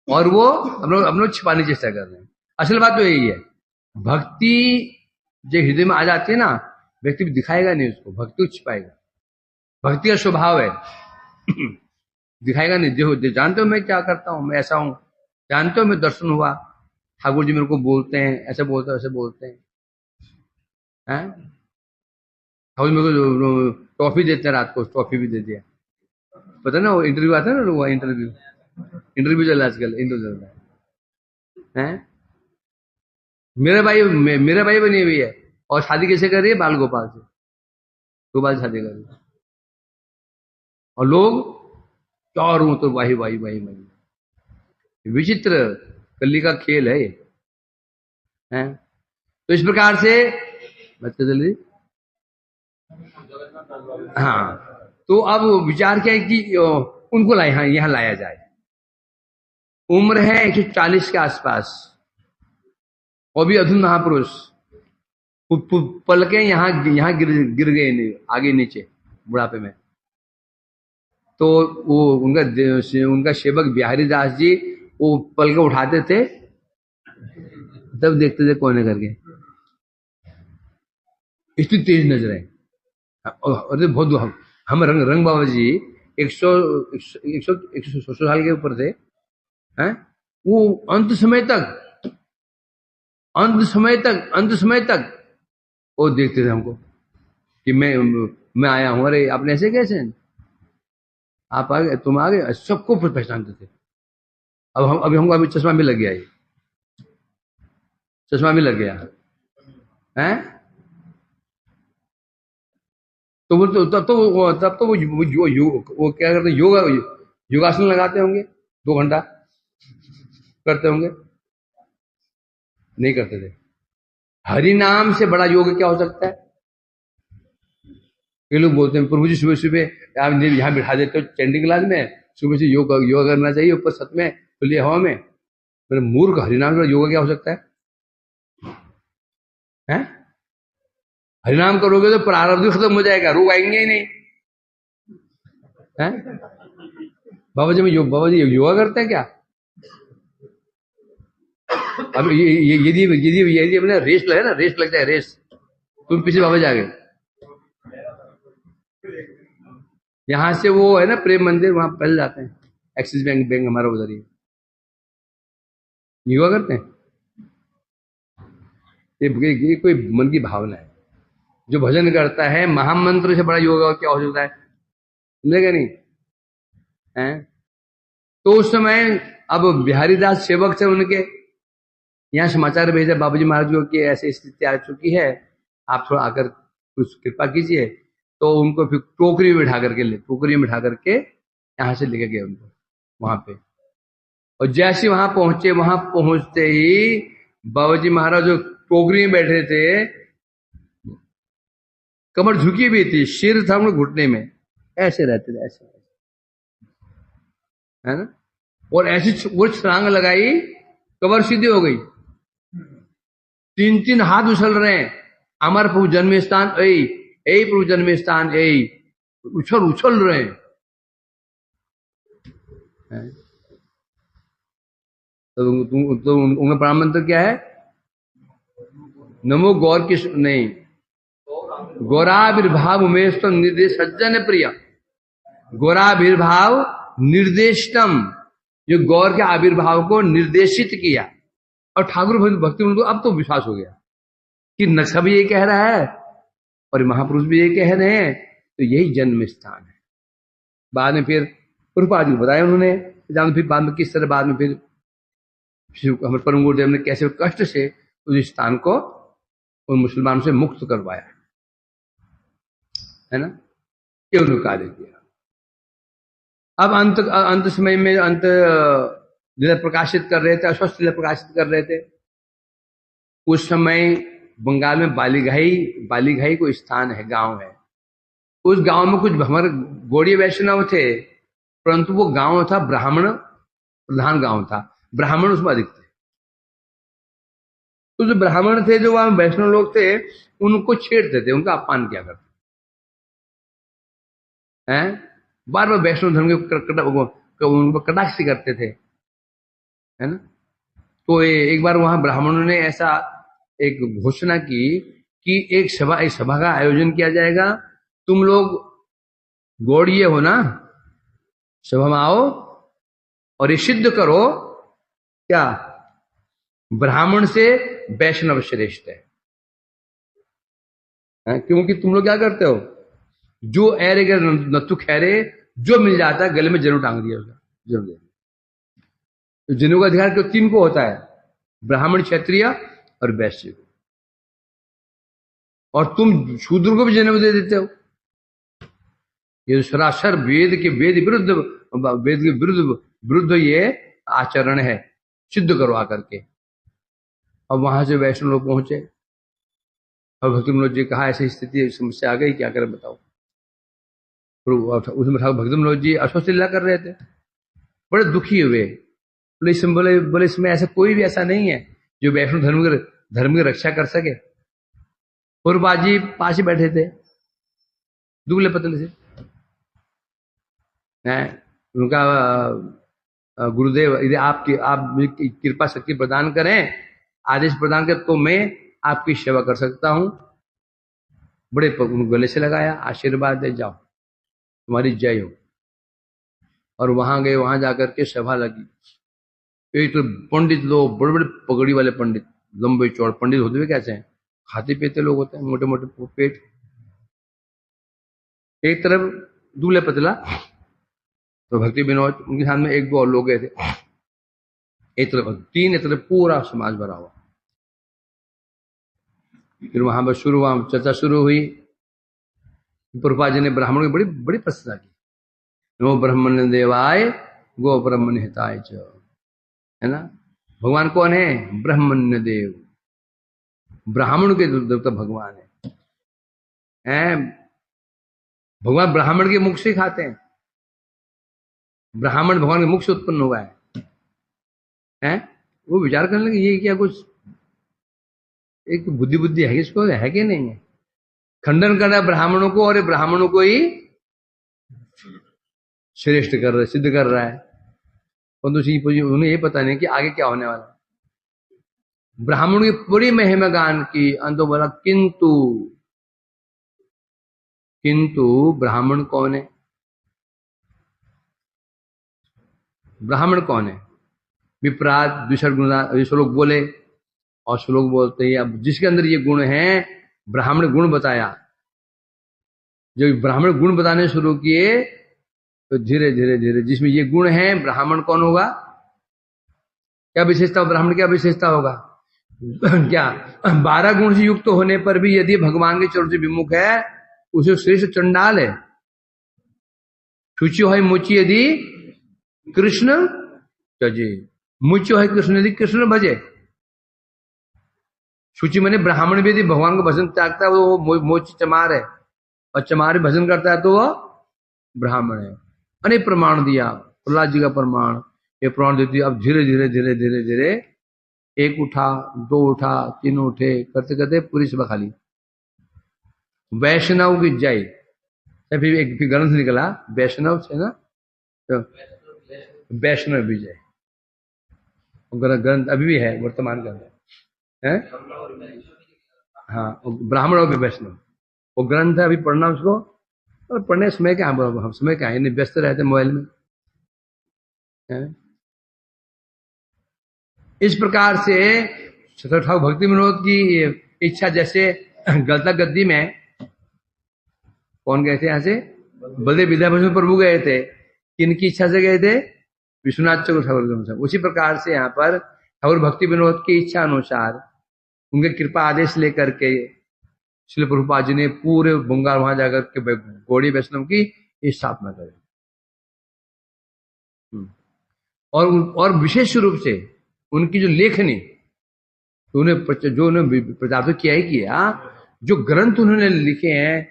और वो हम लोग छिपाने की चेष्टा कर रहे हैं। असल बात तो यही है, भक्ति जो हृदय में आ जाती है ना, व्यक्ति भी दिखाएगा नहीं उसको, भक्ति को छिपाएगा, भक्ति का स्वभाव है दिखाएगा नहीं। देखो जानते हो मैं क्या करता हूं, मैं ऐसा हूं, जानते हो मैं दर्शन हुआ, ठाकुर जी मेरे को बोलते हैं, ऐसे बोलते हैं, ऐसे बोलते हैं, ठाकुर जी मेरे को टॉफी देते हैं, रात को टॉफी भी दे दिया, पता ना वो इंटरव्यू आता है ना, वो इंटरव्यू चल रहा है आजकल, इंटरव्यू चल रहा है। मेरा भाई बनी हुई है, और शादी कैसे कर रही है, बाल गोपाल से, गोपाल शादी कर रही है। और लोग चारों तो वाही वाही वाही वाही। विचित्र कली का खेल है ये, है? तो इस प्रकार से बच्चे जल्दी, हाँ, तो अब विचार क्या है कि उनको यहाँ लाया जाए। उम्र है 140 के आसपास, और भी अधुन महापुरुष, पलके यहाँ गिर गए आगे नीचे बुढ़ापे में। तो वो उनका सेवक बिहारी दास जी वो पलके उठाते थे, तब देखते थे कोने करके, इतनी तेज नजरें। और बहुत हम रंग बाबा जी 100 साल के ऊपर थे, हैं? वो अंत समय तक वो देखते थे हमको कि मैं आया हूं। अरे आपने ऐसे कैसे, आप आ गए, तुम आ गए, सबको पहचानते थे। अभी हमको अभी चश्मा भी लग गया, ये चश्मा भी लग गया है। तो वो तब तो वो क्या करते, योगासन लगाते होंगे, 2 घंटा करते होंगे, नहीं करते थे। हरि नाम से बड़ा योग क्या हो सकता है? ये लोग बोलते हैं प्रभु जी सुबह सुबह आप यहाँ बिठा देते हो चैंटिंग क्लास में, सुबह से योग करना चाहिए ऊपर छत में खुली हवा में। मेरे मूर्ख, हरिनाम का योगा क्या हो सकता है? हैं? हरिनाम करोगे तो प्रारब्ध खत्म हो जाएगा, रोग आएंगे ही नहीं। हैं? बाबा जी योगा करते हैं क्या? अब यदि अपने रेस लगे ना, रेस लग जाए, रेस, तुम पीछे बाबा जी आ गए, यहां से वो है ना प्रेम मंदिर, वहां पहले जाते हैं, एक्सिस बैंक हमारा उधर ही, योगा करते हैं। ये कोई मन की भावना है। जो भजन करता है, महामंत्र से बड़ा योगा क्या हो सकता है? समझेगा नहीं है? तो उस समय अब बिहारी दास सेवक थे उनके, यहाँ समाचार भेजा बाबू जी महाराज को कि ऐसी स्थिति आ चुकी है, आप थोड़ा आकर कुछ कृपा कीजिए। तो उनको फिर टोकरी में बिठा करके यहाँ से लेके गए उनको वहां पे। और जैसे वहां पहुंचते ही बाबा जी महाराज जो टोकरी में बैठे थे, कमर झुकी भी थी, सिर था उनको घुटने में, ऐसे रहते थे, ऐसे, है ना? और ऐसी वो छलांग लगाई, कमर सीधी हो गई, 3 हाथ उछल रहे हैं, अमर प्रभु जन्म स्थान ए प्रभु जन्म स्थान ए, उछल रहे हैं। तो उनका प्रणाम मंत्र क्या है? नमो गौर की नहीं, गौराविर्भाव उमेश तो निर्देश सज्जन प्रिय, गौराविर्भाव निर्देशतम, जो गौर के आविर्भाव को निर्देशित किया। और ठाकुर भक्ति उनको अब तो विश्वास हो गया कि नक्शा भी ये कह रहा है और महापुरुष भी ये कह रहे हैं, तो यही जन्म स्थान है। बाद में फिर प्रभुपाद जी बताया उन्होंने, फिर बाद में किस तरह बाद में फिर हमारे परम गुरुदेव ने कैसे कष्ट से उस स्थान को उन मुसलमानों से मुक्त करवाया, है ना? ये उन्होंने कार्य किया। अब अंत समय में लीला प्रकाशित कर रहे थे, अस्वस्थ लीला प्रकाशित कर रहे थे। उस समय बंगाल में बालीघाई कोई स्थान है, गांव है। उस गांव में कुछ हमारे गौड़ीय वैष्णव थे, परंतु वो गांव था ब्राह्मण प्रधान गांव था, ब्राह्मण उसमें अधिक थे। तो जो ब्राह्मण थे, जो वहां वैष्णव लोग थे, उनको छेड़ते थे, उनका अपमान किया करते हैं, बार बार वैष्णव धर्म के कटाक्ष करते थे, है ना? तो एक बार वहां ब्राह्मणों ने ऐसा एक घोषणा की कि एक सभा का आयोजन किया जाएगा, तुम लोग गौड़ीय हो ना, सभा में आओ और ये सिद्ध करो क्या ब्राह्मण से वैष्णव श्रेष्ठ है। क्योंकि तुम लोग क्या करते हो, जो ऐरे गए नत्थु खैरे, जो मिल जाता है गले में जनेऊ टांग दिया उसका, जनेऊ दे। तो जनेऊ का अधिकार क्यों 3 को होता है, ब्राह्मण, क्षत्रिय और वैश्य। और तुम शूद्र को भी जनेऊ दे देते हो, ये तो सरासर वेद के विरुद्ध विरुद्ध ये आचरण है, सिद्ध करवा करके। अब वहां से वैष्णव लोग पहुंचे और भक्ति विनोद जी कहा ऐसी स्थिति समस्या आ गई, क्या करें बताओ। उसमें भक्ति विनोद जी अश्वत्थ लीला कर रहे थे, बड़े दुखी हुए। बोले इसमें ऐसा कोई भी ऐसा नहीं है जो वैष्णव धर्म की रक्षा कर सके। पूर्वबाजी पास ही बैठे थे, दुबले पतले से हैं। उनका गुरुदेव यदि आप कृपा शक्ति प्रदान करें, आदेश प्रदान करें, तो मैं आपकी सेवा कर सकता हूं। बड़े गले से लगाया, आशीर्वाद दे, जाओ तुम्हारी जय हो। और वहां गए, वहां जाकर के सभा लगी। एक तो पंडित लोग, बड़े बड़े पगड़ी वाले पंडित, लंबे चौड़ पंडित होते हुए कैसे हैं, खाते पीते लोग होते हैं, मोटे मोटे पेट, एक तरफ दूल्हे पतला। तो भक्ति विनोद उनके सामने एक दो और लोग गए थे, एक तरफ तीन, एक तरफ पूरा समाज भरा हुआ। फिर वहां पर चर्चा शुरू हुई। प्रभुपाद जी ने ब्राह्मणों की बड़ी बड़ी प्रशंसा की। नो ब्रह्मण्य देवाय गो ब्रह्मण्य हिताय च, है ना। भगवान कौन है? ब्रह्मण्य देव, ब्राह्मण के देवता भगवान है। भगवान ब्राह्मण के मुख से खाते हैं, ब्राह्मण भगवान के मुख से उत्पन्न हुआ है। वो विचार करने लगे ये क्या कुछ एक बुद्धि है इसको, है कि नहीं है। खंडन कर रहा है ब्राह्मणों को, और ब्राह्मणों को ही श्रेष्ठ कर रहा है, सिद्ध कर रहा है। परंतु उन्हें ये पता नहीं कि आगे क्या होने वाला है। ब्राह्मणों की पूरी महिमा गान की, अंत बोला किंतु ब्राह्मण कौन है? ब्राह्मण कौन है? विप्रात द्विसर्ग श्लोक बोले, और श्लोक बोलते हैं अब जिसके अंदर ये गुण है, ब्राह्मण गुण बताया। जब ब्राह्मण गुण बताने शुरू किए तो धीरे धीरे धीरे जिसमें ये गुण है, ब्राह्मण कौन होगा, क्या विशेषता, ब्राह्मण क्या विशेषता होगा क्या 12 गुण से युक्त होने पर भी यदि भगवान के चरण से विमुख है, उसे श्रेष्ठ चंडाल है। शुचि है मुचि यदि कृष्ण तजे, मुचि है कृष्ण यदि कृष्ण भजे। शुचि मैंने ब्राह्मण भी यदि भगवान को भजन त्यागता है वो मोची चमार है, और चमार भजन करता है तो वह ब्राह्मण है। अनेक प्रमाण दिया, प्रहलाद जी का प्रमाण, ये प्रमाण देती। अब धीरे धीरे धीरे धीरे धीरे एक उठा, दो उठा, तीन उठे, करते करते पूरी सभा खाली। वैष्णव की जय, फिर एक ग्रंथ निकला वैष्णव से ना, तो वैष्णव विजय ग्रंथ अभी भी है, वर्तमान ग्रंथ है। हाँ, ब्राह्मण और वैष्णव वो ग्रंथ है, अभी पढ़ना उसको, और पढ़ने समय क्या हम समय क्या है, व्यस्त रहते मोबाइल में है? इस प्रकार से ठाकुर भक्ति विनोद की इच्छा, जैसे गलता गद्दी में कौन गए थे यहाँ से, बलदेव विद्याभूषण प्रभु गए थे, किनकी इच्छा से गए थे, विश्वनाथ चक्रवर्ती ठाकुर। उसी प्रकार से यहाँ पर ठाकुर भक्ति विनोद की इच्छा अनुसार उनके कृपा आदेश लेकर के श्रील प्रभुपाद जी ने पूरे बंगाल वहां जाकर के गौड़ी वैष्णव की स्थापना करी। और विशेष रूप से उनकी जो लेखनी, तो उन्हें प्रचार तो किया ही किया, जो ग्रंथ उन्होंने लिखे हैं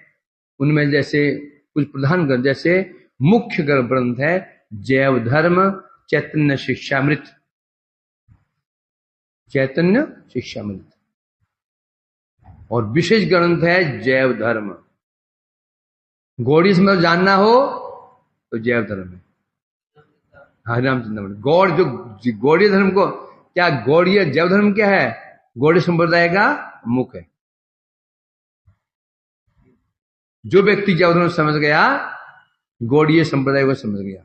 उनमें जैसे कुछ प्रधान ग्रंथ, जैसे मुख्य ग्रंथ है जैव धर्म चैतन्य शिक्षामृत, चैतन्य शिक्षामृत, और विशेष ग्रंथ है जैव धर्म। गौड़ी में जानना हो तो जैव धर्म है, हरिरामचंद्र गौड़, जो गौड़ीय धर्म को क्या, गौड़ीय जैव धर्म क्या है, गौड़ी संप्रदाय का मुख है। जो व्यक्ति जैव धर्म समझ गया, गौड़ीय संप्रदाय को समझ गया।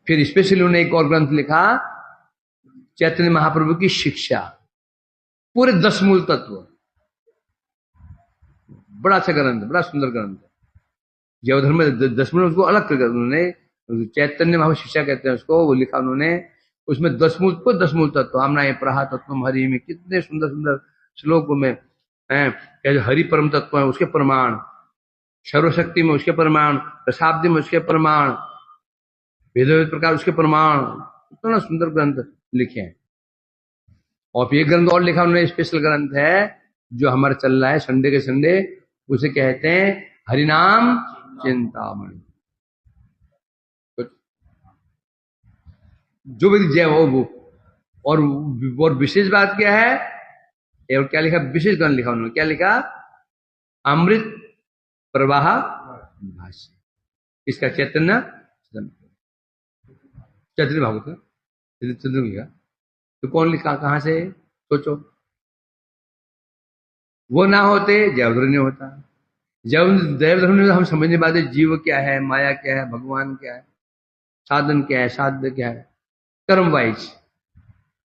फिर स्पेशली उन्होंने एक और ग्रंथ लिखा, चैतन्य महाप्रभु की शिक्षा, पूरे 10 मूल तत्व, बड़ा अच्छा ग्रंथ, बड़ा सुंदर ग्रंथ। जैव धर्म में 10 मूल, उसको अलग कर उन्होंने चैतन्य महाप्रभु शिक्षा कहते हैं उसको, वो लिखा उन्होंने। उसमें 10 मूल तत्व, आमना प्रहा तत्व हरि में, कितने सुंदर सुंदर श्लोकों में है, हरि परम तत्व है, उसके प्रमाण, सर्वशक्ति में उसके प्रमाण, दशाब्दी में उसके प्रमाण, वेद प्रकार उसके प्रमाण, इतना सुंदर ग्रंथ लिखे हैं। और एक ग्रंथ और लिखा उन्होंने, स्पेशल ग्रंथ है जो हमारा चल रहा है संडे के संडे, उसे कहते हैं हरिनाम चिंतामणि। जो भी जय वो और विशेष बात क्या है, और क्या लिखा, विशेष ग्रंथ लिखा उन्होंने, क्या लिखा, अमृत प्रवाह भाष्य, इसका चैतन्य चैतन्य भागवत का चंद्र लिखा। तो कौन लिखा, कहां से, सोचो। वो ना होते जयवधर नहीं होता। जयवधर ने हम समझ नहीं पाते जीव क्या है, माया क्या है, भगवान क्या है, साधन क्या है, साध्य क्या है। कर्म वाइज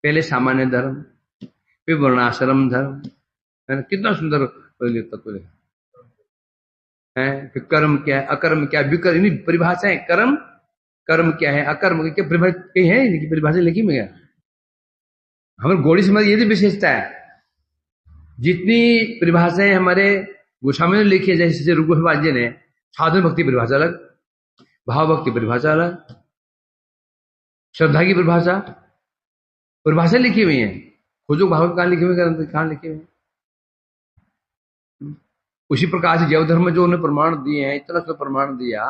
पहले सामान्य धर्म, फिर वर्णाश्रम धर्म, है ना, कितना सुंदर तत्व लिखा है। फिर कर्म क्या है, अकर्म क्या है, विकर्म, परिभाषाएं, कर्म कर्म क्या है, अकर्म क्या परिभाषा कहीं है, इनकी परिभाषा लिखी में क्या। हमारे गौड़ी समाज ये भी विशेषता है, जितनी परिभाषाएं हमारे गोस्वामी ने लिखी है, जैसे रूप गोस्वामी जी ने साधन भक्ति परिभाषा अलग, भाव भक्ति परिभाषा अलग, श्रद्धा की परिभाषा लिखी हुई है। खोजो भाव कहां लिखे हुए, कहां लिखे हुए। उसी प्रकार से जैव धर्म में जो उन्हें प्रमाण दिए हैं, इतना सा प्रमाण दिया,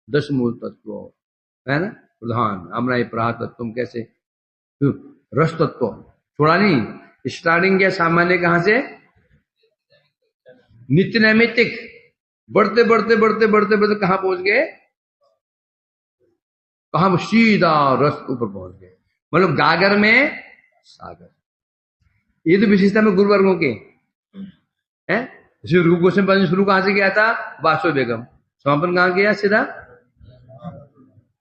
10 मूल तत्व है ना, प्रधान अमराई प्रहा तत्व, कैसे रस तत्व छोड़ा नहीं, स्टार्टिंग क्या, सामान्य कहां से, नित्य नैमित्तिक, बढ़ते बढ़ते बढ़ते बढ़ते बढ़ते कहां पहुंच गए, कहां, सीधा रस ऊपर पहुंच गए, मतलब गागर में सागर। ये तो विशेषता में गुरु वर्गों के है। जैसे रूप गोस्वामी शुरू कहां से किया था, वासो बेगम, समापन कहां किया, सीधा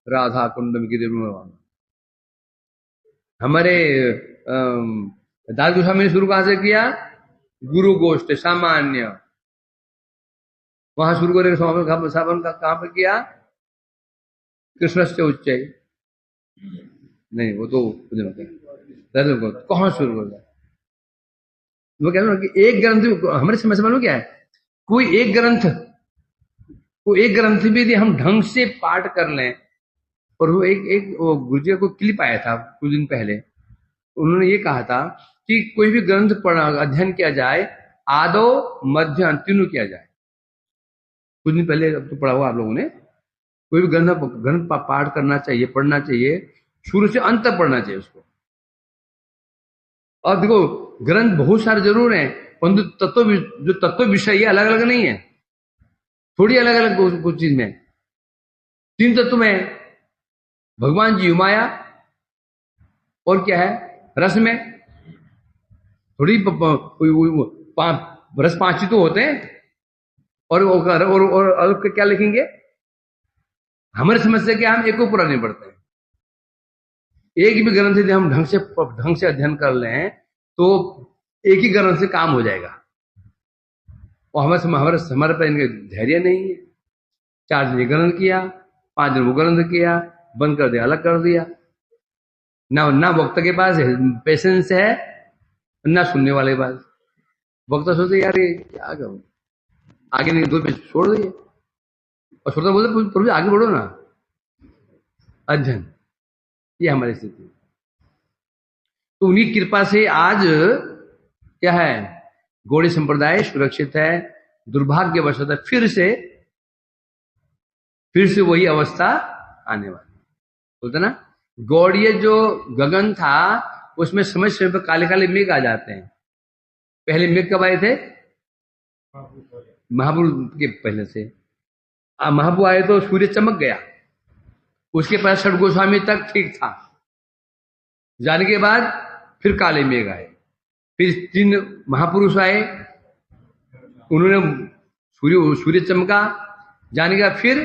राधा कुंडम की देव। हमारे दास गोस्वामी ने शुरू कहां से किया, गुरु गोष्ठ सामान्य, वहां शुरू करके समापन कहां पर किया, कृष्ण से उच्च नहीं, वो तो कहां शुरू कर, वो कहते हैं कि एक ग्रंथ, हमारे समझ में क्या है, कोई एक ग्रंथ भी यदि हम ढंग से पाठ कर लें। और वो एक वो गुरु जी को क्लिप आया था कुछ दिन पहले, उन्होंने ये कहा था कि कोई भी ग्रंथ अध्ययन किया जाए, आदो मध्य अंत तीनों किया जाए। कुछ दिन पहले अब तो पढ़ा हुआ आप लोगों ने, कोई भी ग्रंथ पाठ करना चाहिए, पढ़ना चाहिए, शुरू से अंत तक पढ़ना चाहिए उसको। और देखो ग्रंथ बहुत सारे जरूर हैं, परंतु जो तत्व विषय ये अलग अलग नहीं है, थोड़ी अलग अलग कुछ चीज में। 3 तत्व में भगवान जी, माया, और क्या है, रस में थोड़ी रस 5 ही तो होते हैं। और अलग क्या लिखेंगे, हमारी समस्या क्या, हम एक को पूरा नहीं पढ़ते हैं। एक भी ग्रंथ यदि हम ढंग से अध्ययन कर लें तो एक ही ग्रंथ से काम हो जाएगा। और हमारे पर इनके धैर्य नहीं है। 4 दिन ये ग्रंथ किया, 5 दिन वो ग्रंथ किया, बंद कर दिया, अलग कर दिया। ना वक्त के पास पेशेंस है, ना सुनने वाले के पास। वक्ता सोचते यार ये क्या करूं, आगे नहीं, 2 पेज छोड़ दिए, और श्रोता बोलते प्रभु आगे बढ़ो ना, अध्ययन। ये हमारी स्थिति। तो उन्हीं कृपा से आज क्या है, गौड़ी संप्रदाय सुरक्षित है। दुर्भाग्यवशत फिर से वही अवस्था आने वाली। बोलते ना, गौड़ीय जो गगन था उसमें समय समय पर काले काले मेघ आ जाते हैं। पहले मेघ कब आए थे, महापुरुष के पहले से। महापुरुष आए तो सूर्य चमक गया, उसके बाद षट गोस्वामी तक ठीक था, जाने के बाद फिर काले मेघ आए। फिर 3 महापुरुष आए, उन्होंने सूर्य चमका, जाने का फिर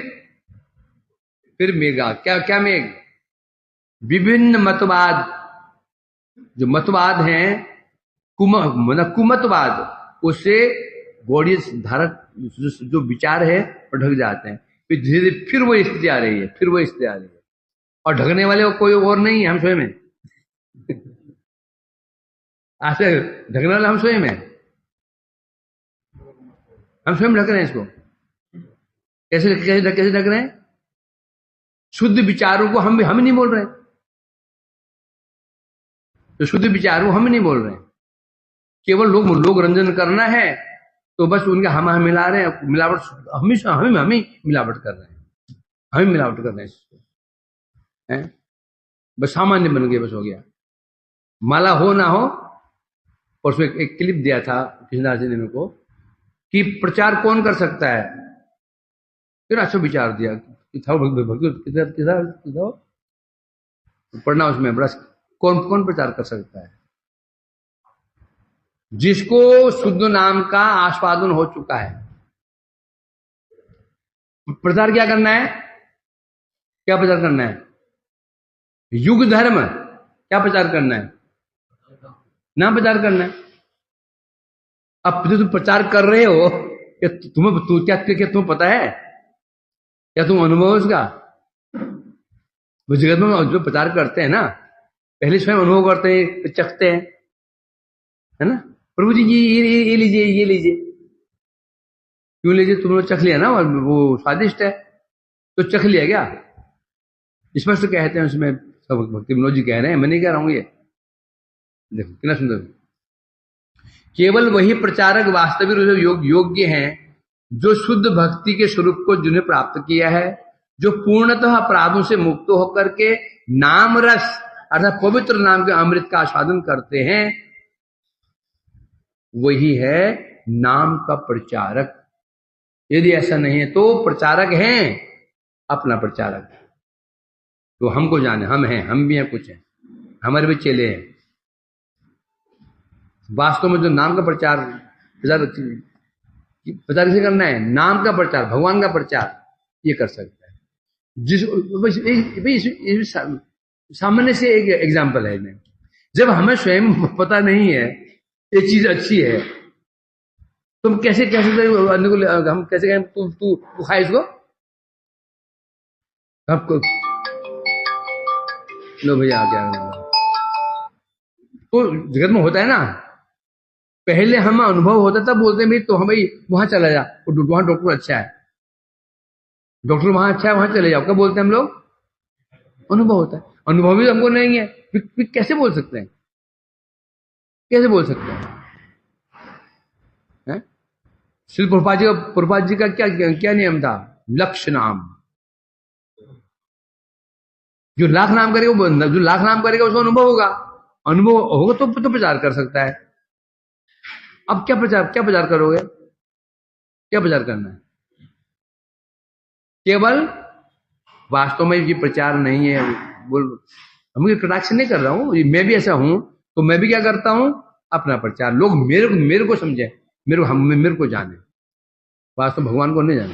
मेघा। क्या मेघ, विभिन्न मतवाद, जो मतवाद हैं, कुमतवाद, उससे गौड़ीय धारक जो विचार है वो ढक जाते हैं। फिर धीरे धीरे फिर वो स्थिति आ रही है, और ढकने वाले कोई और नहीं है, हम स्वयं हैं। ऐसे ढकने वाले हम स्वयं हैं, हम स्वयं ढक रहे हैं इसको। कैसे कैसे कैसे ढक रहे हैं? शुद्ध विचारों को हम नहीं बोल रहे हैं, तो शुद्ध विचारों हम नहीं बोल रहे हैं, केवल लोग रंजन करना है तो बस उनके हम मिला रहे हैं, मिलावट हम ही मिलावट कर रहे हैं, हम ही मिलावट कर रहे हैं, बस सामान्य बन गया, बस हो गया। माला हो ना हो, और उसमें एक क्लिप दिया था कृष्णदास जी ने मेरे को कि प्रचार कौन कर सकता है, फिर अच्छा विचार दिया पढ़ना उसमें बड़ा, कौन कौन प्रचार कर सकता है? जिसको शुद्ध नाम का आस्वादन हो चुका है। प्रचार क्या करना है? क्या प्रचार करना है? युग धर्म क्या प्रचार करना है? नाम प्रचार करना है। अब जो तुम प्रचार कर रहे हो क्या तुम्हें पता है? क्या तुम अनुभव है उसका? वो जगत में जो प्रचार करते हैं ना, पहले स्वयं अनुभव करते हैं, चखते हैं, है ना? प्रभु जी ये लीजिए, ये लीजिए। क्यों लीजिए? तुमने चख लिया ना, वो स्वादिष्ट है तो चख लिया क्या? स्पष्ट कहते हैं उसमें, भक्ति विनोद जी कह रहे हैं, मैं नहीं कह रहा हूं ये। देखो कितना सुंदर। केवल वही प्रचारक वास्तविक रूप से योग्य हैं जो शुद्ध भक्ति के स्वरूप को जिन्हें प्राप्त किया है, जो पूर्णतः अपराधों से मुक्त होकर के नाम रस अर्थात पवित्र नाम के अमृत का आस्वादन करते हैं, वही है नाम का प्रचारक। यदि ऐसा नहीं है तो प्रचारक हैं अपना प्रचारक, तो हमको जाने, हम हैं, हम भी हैं, कुछ हैं, हमारे भी चेले हैं। वास्तव में जो नाम का प्रचार किसे करना है? नाम का प्रचार, भगवान का प्रचार ये कर सकता है। जिस सामान्य से एक एग्जाम्पल है, जब हमें स्वयं पता नहीं है ये चीज अच्छी है, तुम कैसे हम कैसे कहें तू खा इसको, आपको लो भैया आ गया। तो जगत में होता है ना, पहले हम अनुभव होता था, बोलते हैं भाई तो हम भाई वहां चला जा, वहां डॉक्टर अच्छा है, डॉक्टर वहां अच्छा है, वहां चले जाओ। क्या बोलते हैं हम लोग? अनुभव होता है। अनुभव भी हमको नहीं है, फिर कैसे बोल सकते हैं? कैसे बोल सकते हैं? श्री प्रभुपाद जी का क्या नियम था? लक्ष्य नाम। जो लाख नाम करेगा उसको अनुभव होगा, अनुभव होगा तो प्रचार कर सकता है। अब क्या प्रचार करोगे? क्या प्रचार करना है? केवल वास्तव में ये प्रचार नहीं है। हम ये कटाक्ष नहीं कर रहा हूं, मैं भी ऐसा हूं, तो मैं भी क्या करता हूं? अपना प्रचार। लोग मेरे को समझे, मेरे को जाने, वास्तव भगवान को नहीं जाने।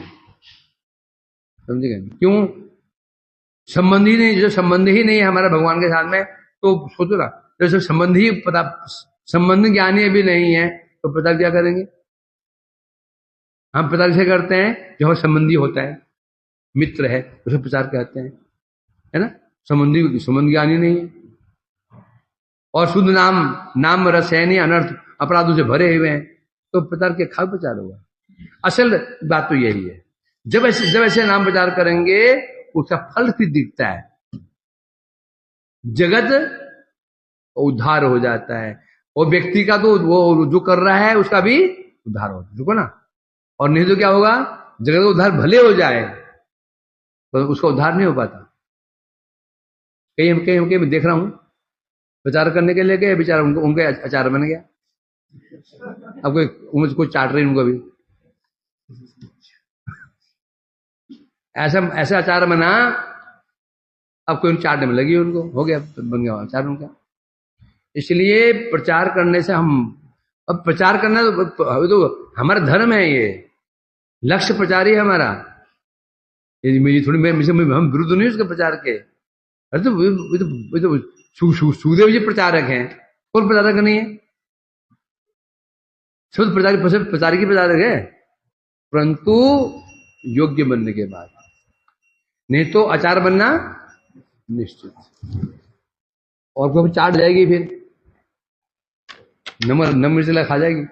समझे? क्यों? संबंध ही नहीं, जो संबंध ही नहीं है हमारा भगवान के साथ में, तो सोचो ना, जैसे संबंध ज्ञानी भी नहीं है तो प्रचार क्या करेंगे? हम प्रचार कैसे करते हैं? जो हमारा संबंधी होता है, मित्र है, उसे प्रचार कहते हैं, है ना? संबंध ज्ञानी नहीं है, और शुद्ध नाम रस है नहीं, अनर्थ अपराधों से भरे हुए हैं, तो प्रचार के खा प्रचार होगा। असल बात तो यही है, जब ऐसे नाम प्रचार करेंगे उसका फल फिर दिखता है, जगत उद्धार हो जाता है, और व्यक्ति का तो वो जो कर रहा है उसका भी उद्धार होता है। देखो ना, और नहीं तो क्या होगा? जगत का उद्धार भले हो जाए तो उसका उद्धार नहीं हो पाता। कहीं मैं देख रहा हूं, प्रचार करने के लिए गए बेचारा, उनके अचार बन गया। अब कोई चाट रही उनको भी ऐसा अचार बना, अब कोई चाटने में लगी, उनको हो गया, बन गया अचार उनका। इसलिए प्रचार करने से अब प्रचार करना तो हमारा धर्म है, ये लक्ष्य प्रचार ही है हमारा। मेरी थोड़ी हम विरुद्ध नहीं उसके प्रचार के। अरे तो सुखदेव जी प्रचारक हैं, कौन प्रचारक नहीं है? सब प्रचार की प्रचारक है, परंतु योग्य बनने के बाद, नहीं तो अचार बनना निश्चित, और कोई चाट जाएगी, फिर नमक मिर्च खा जाएगी।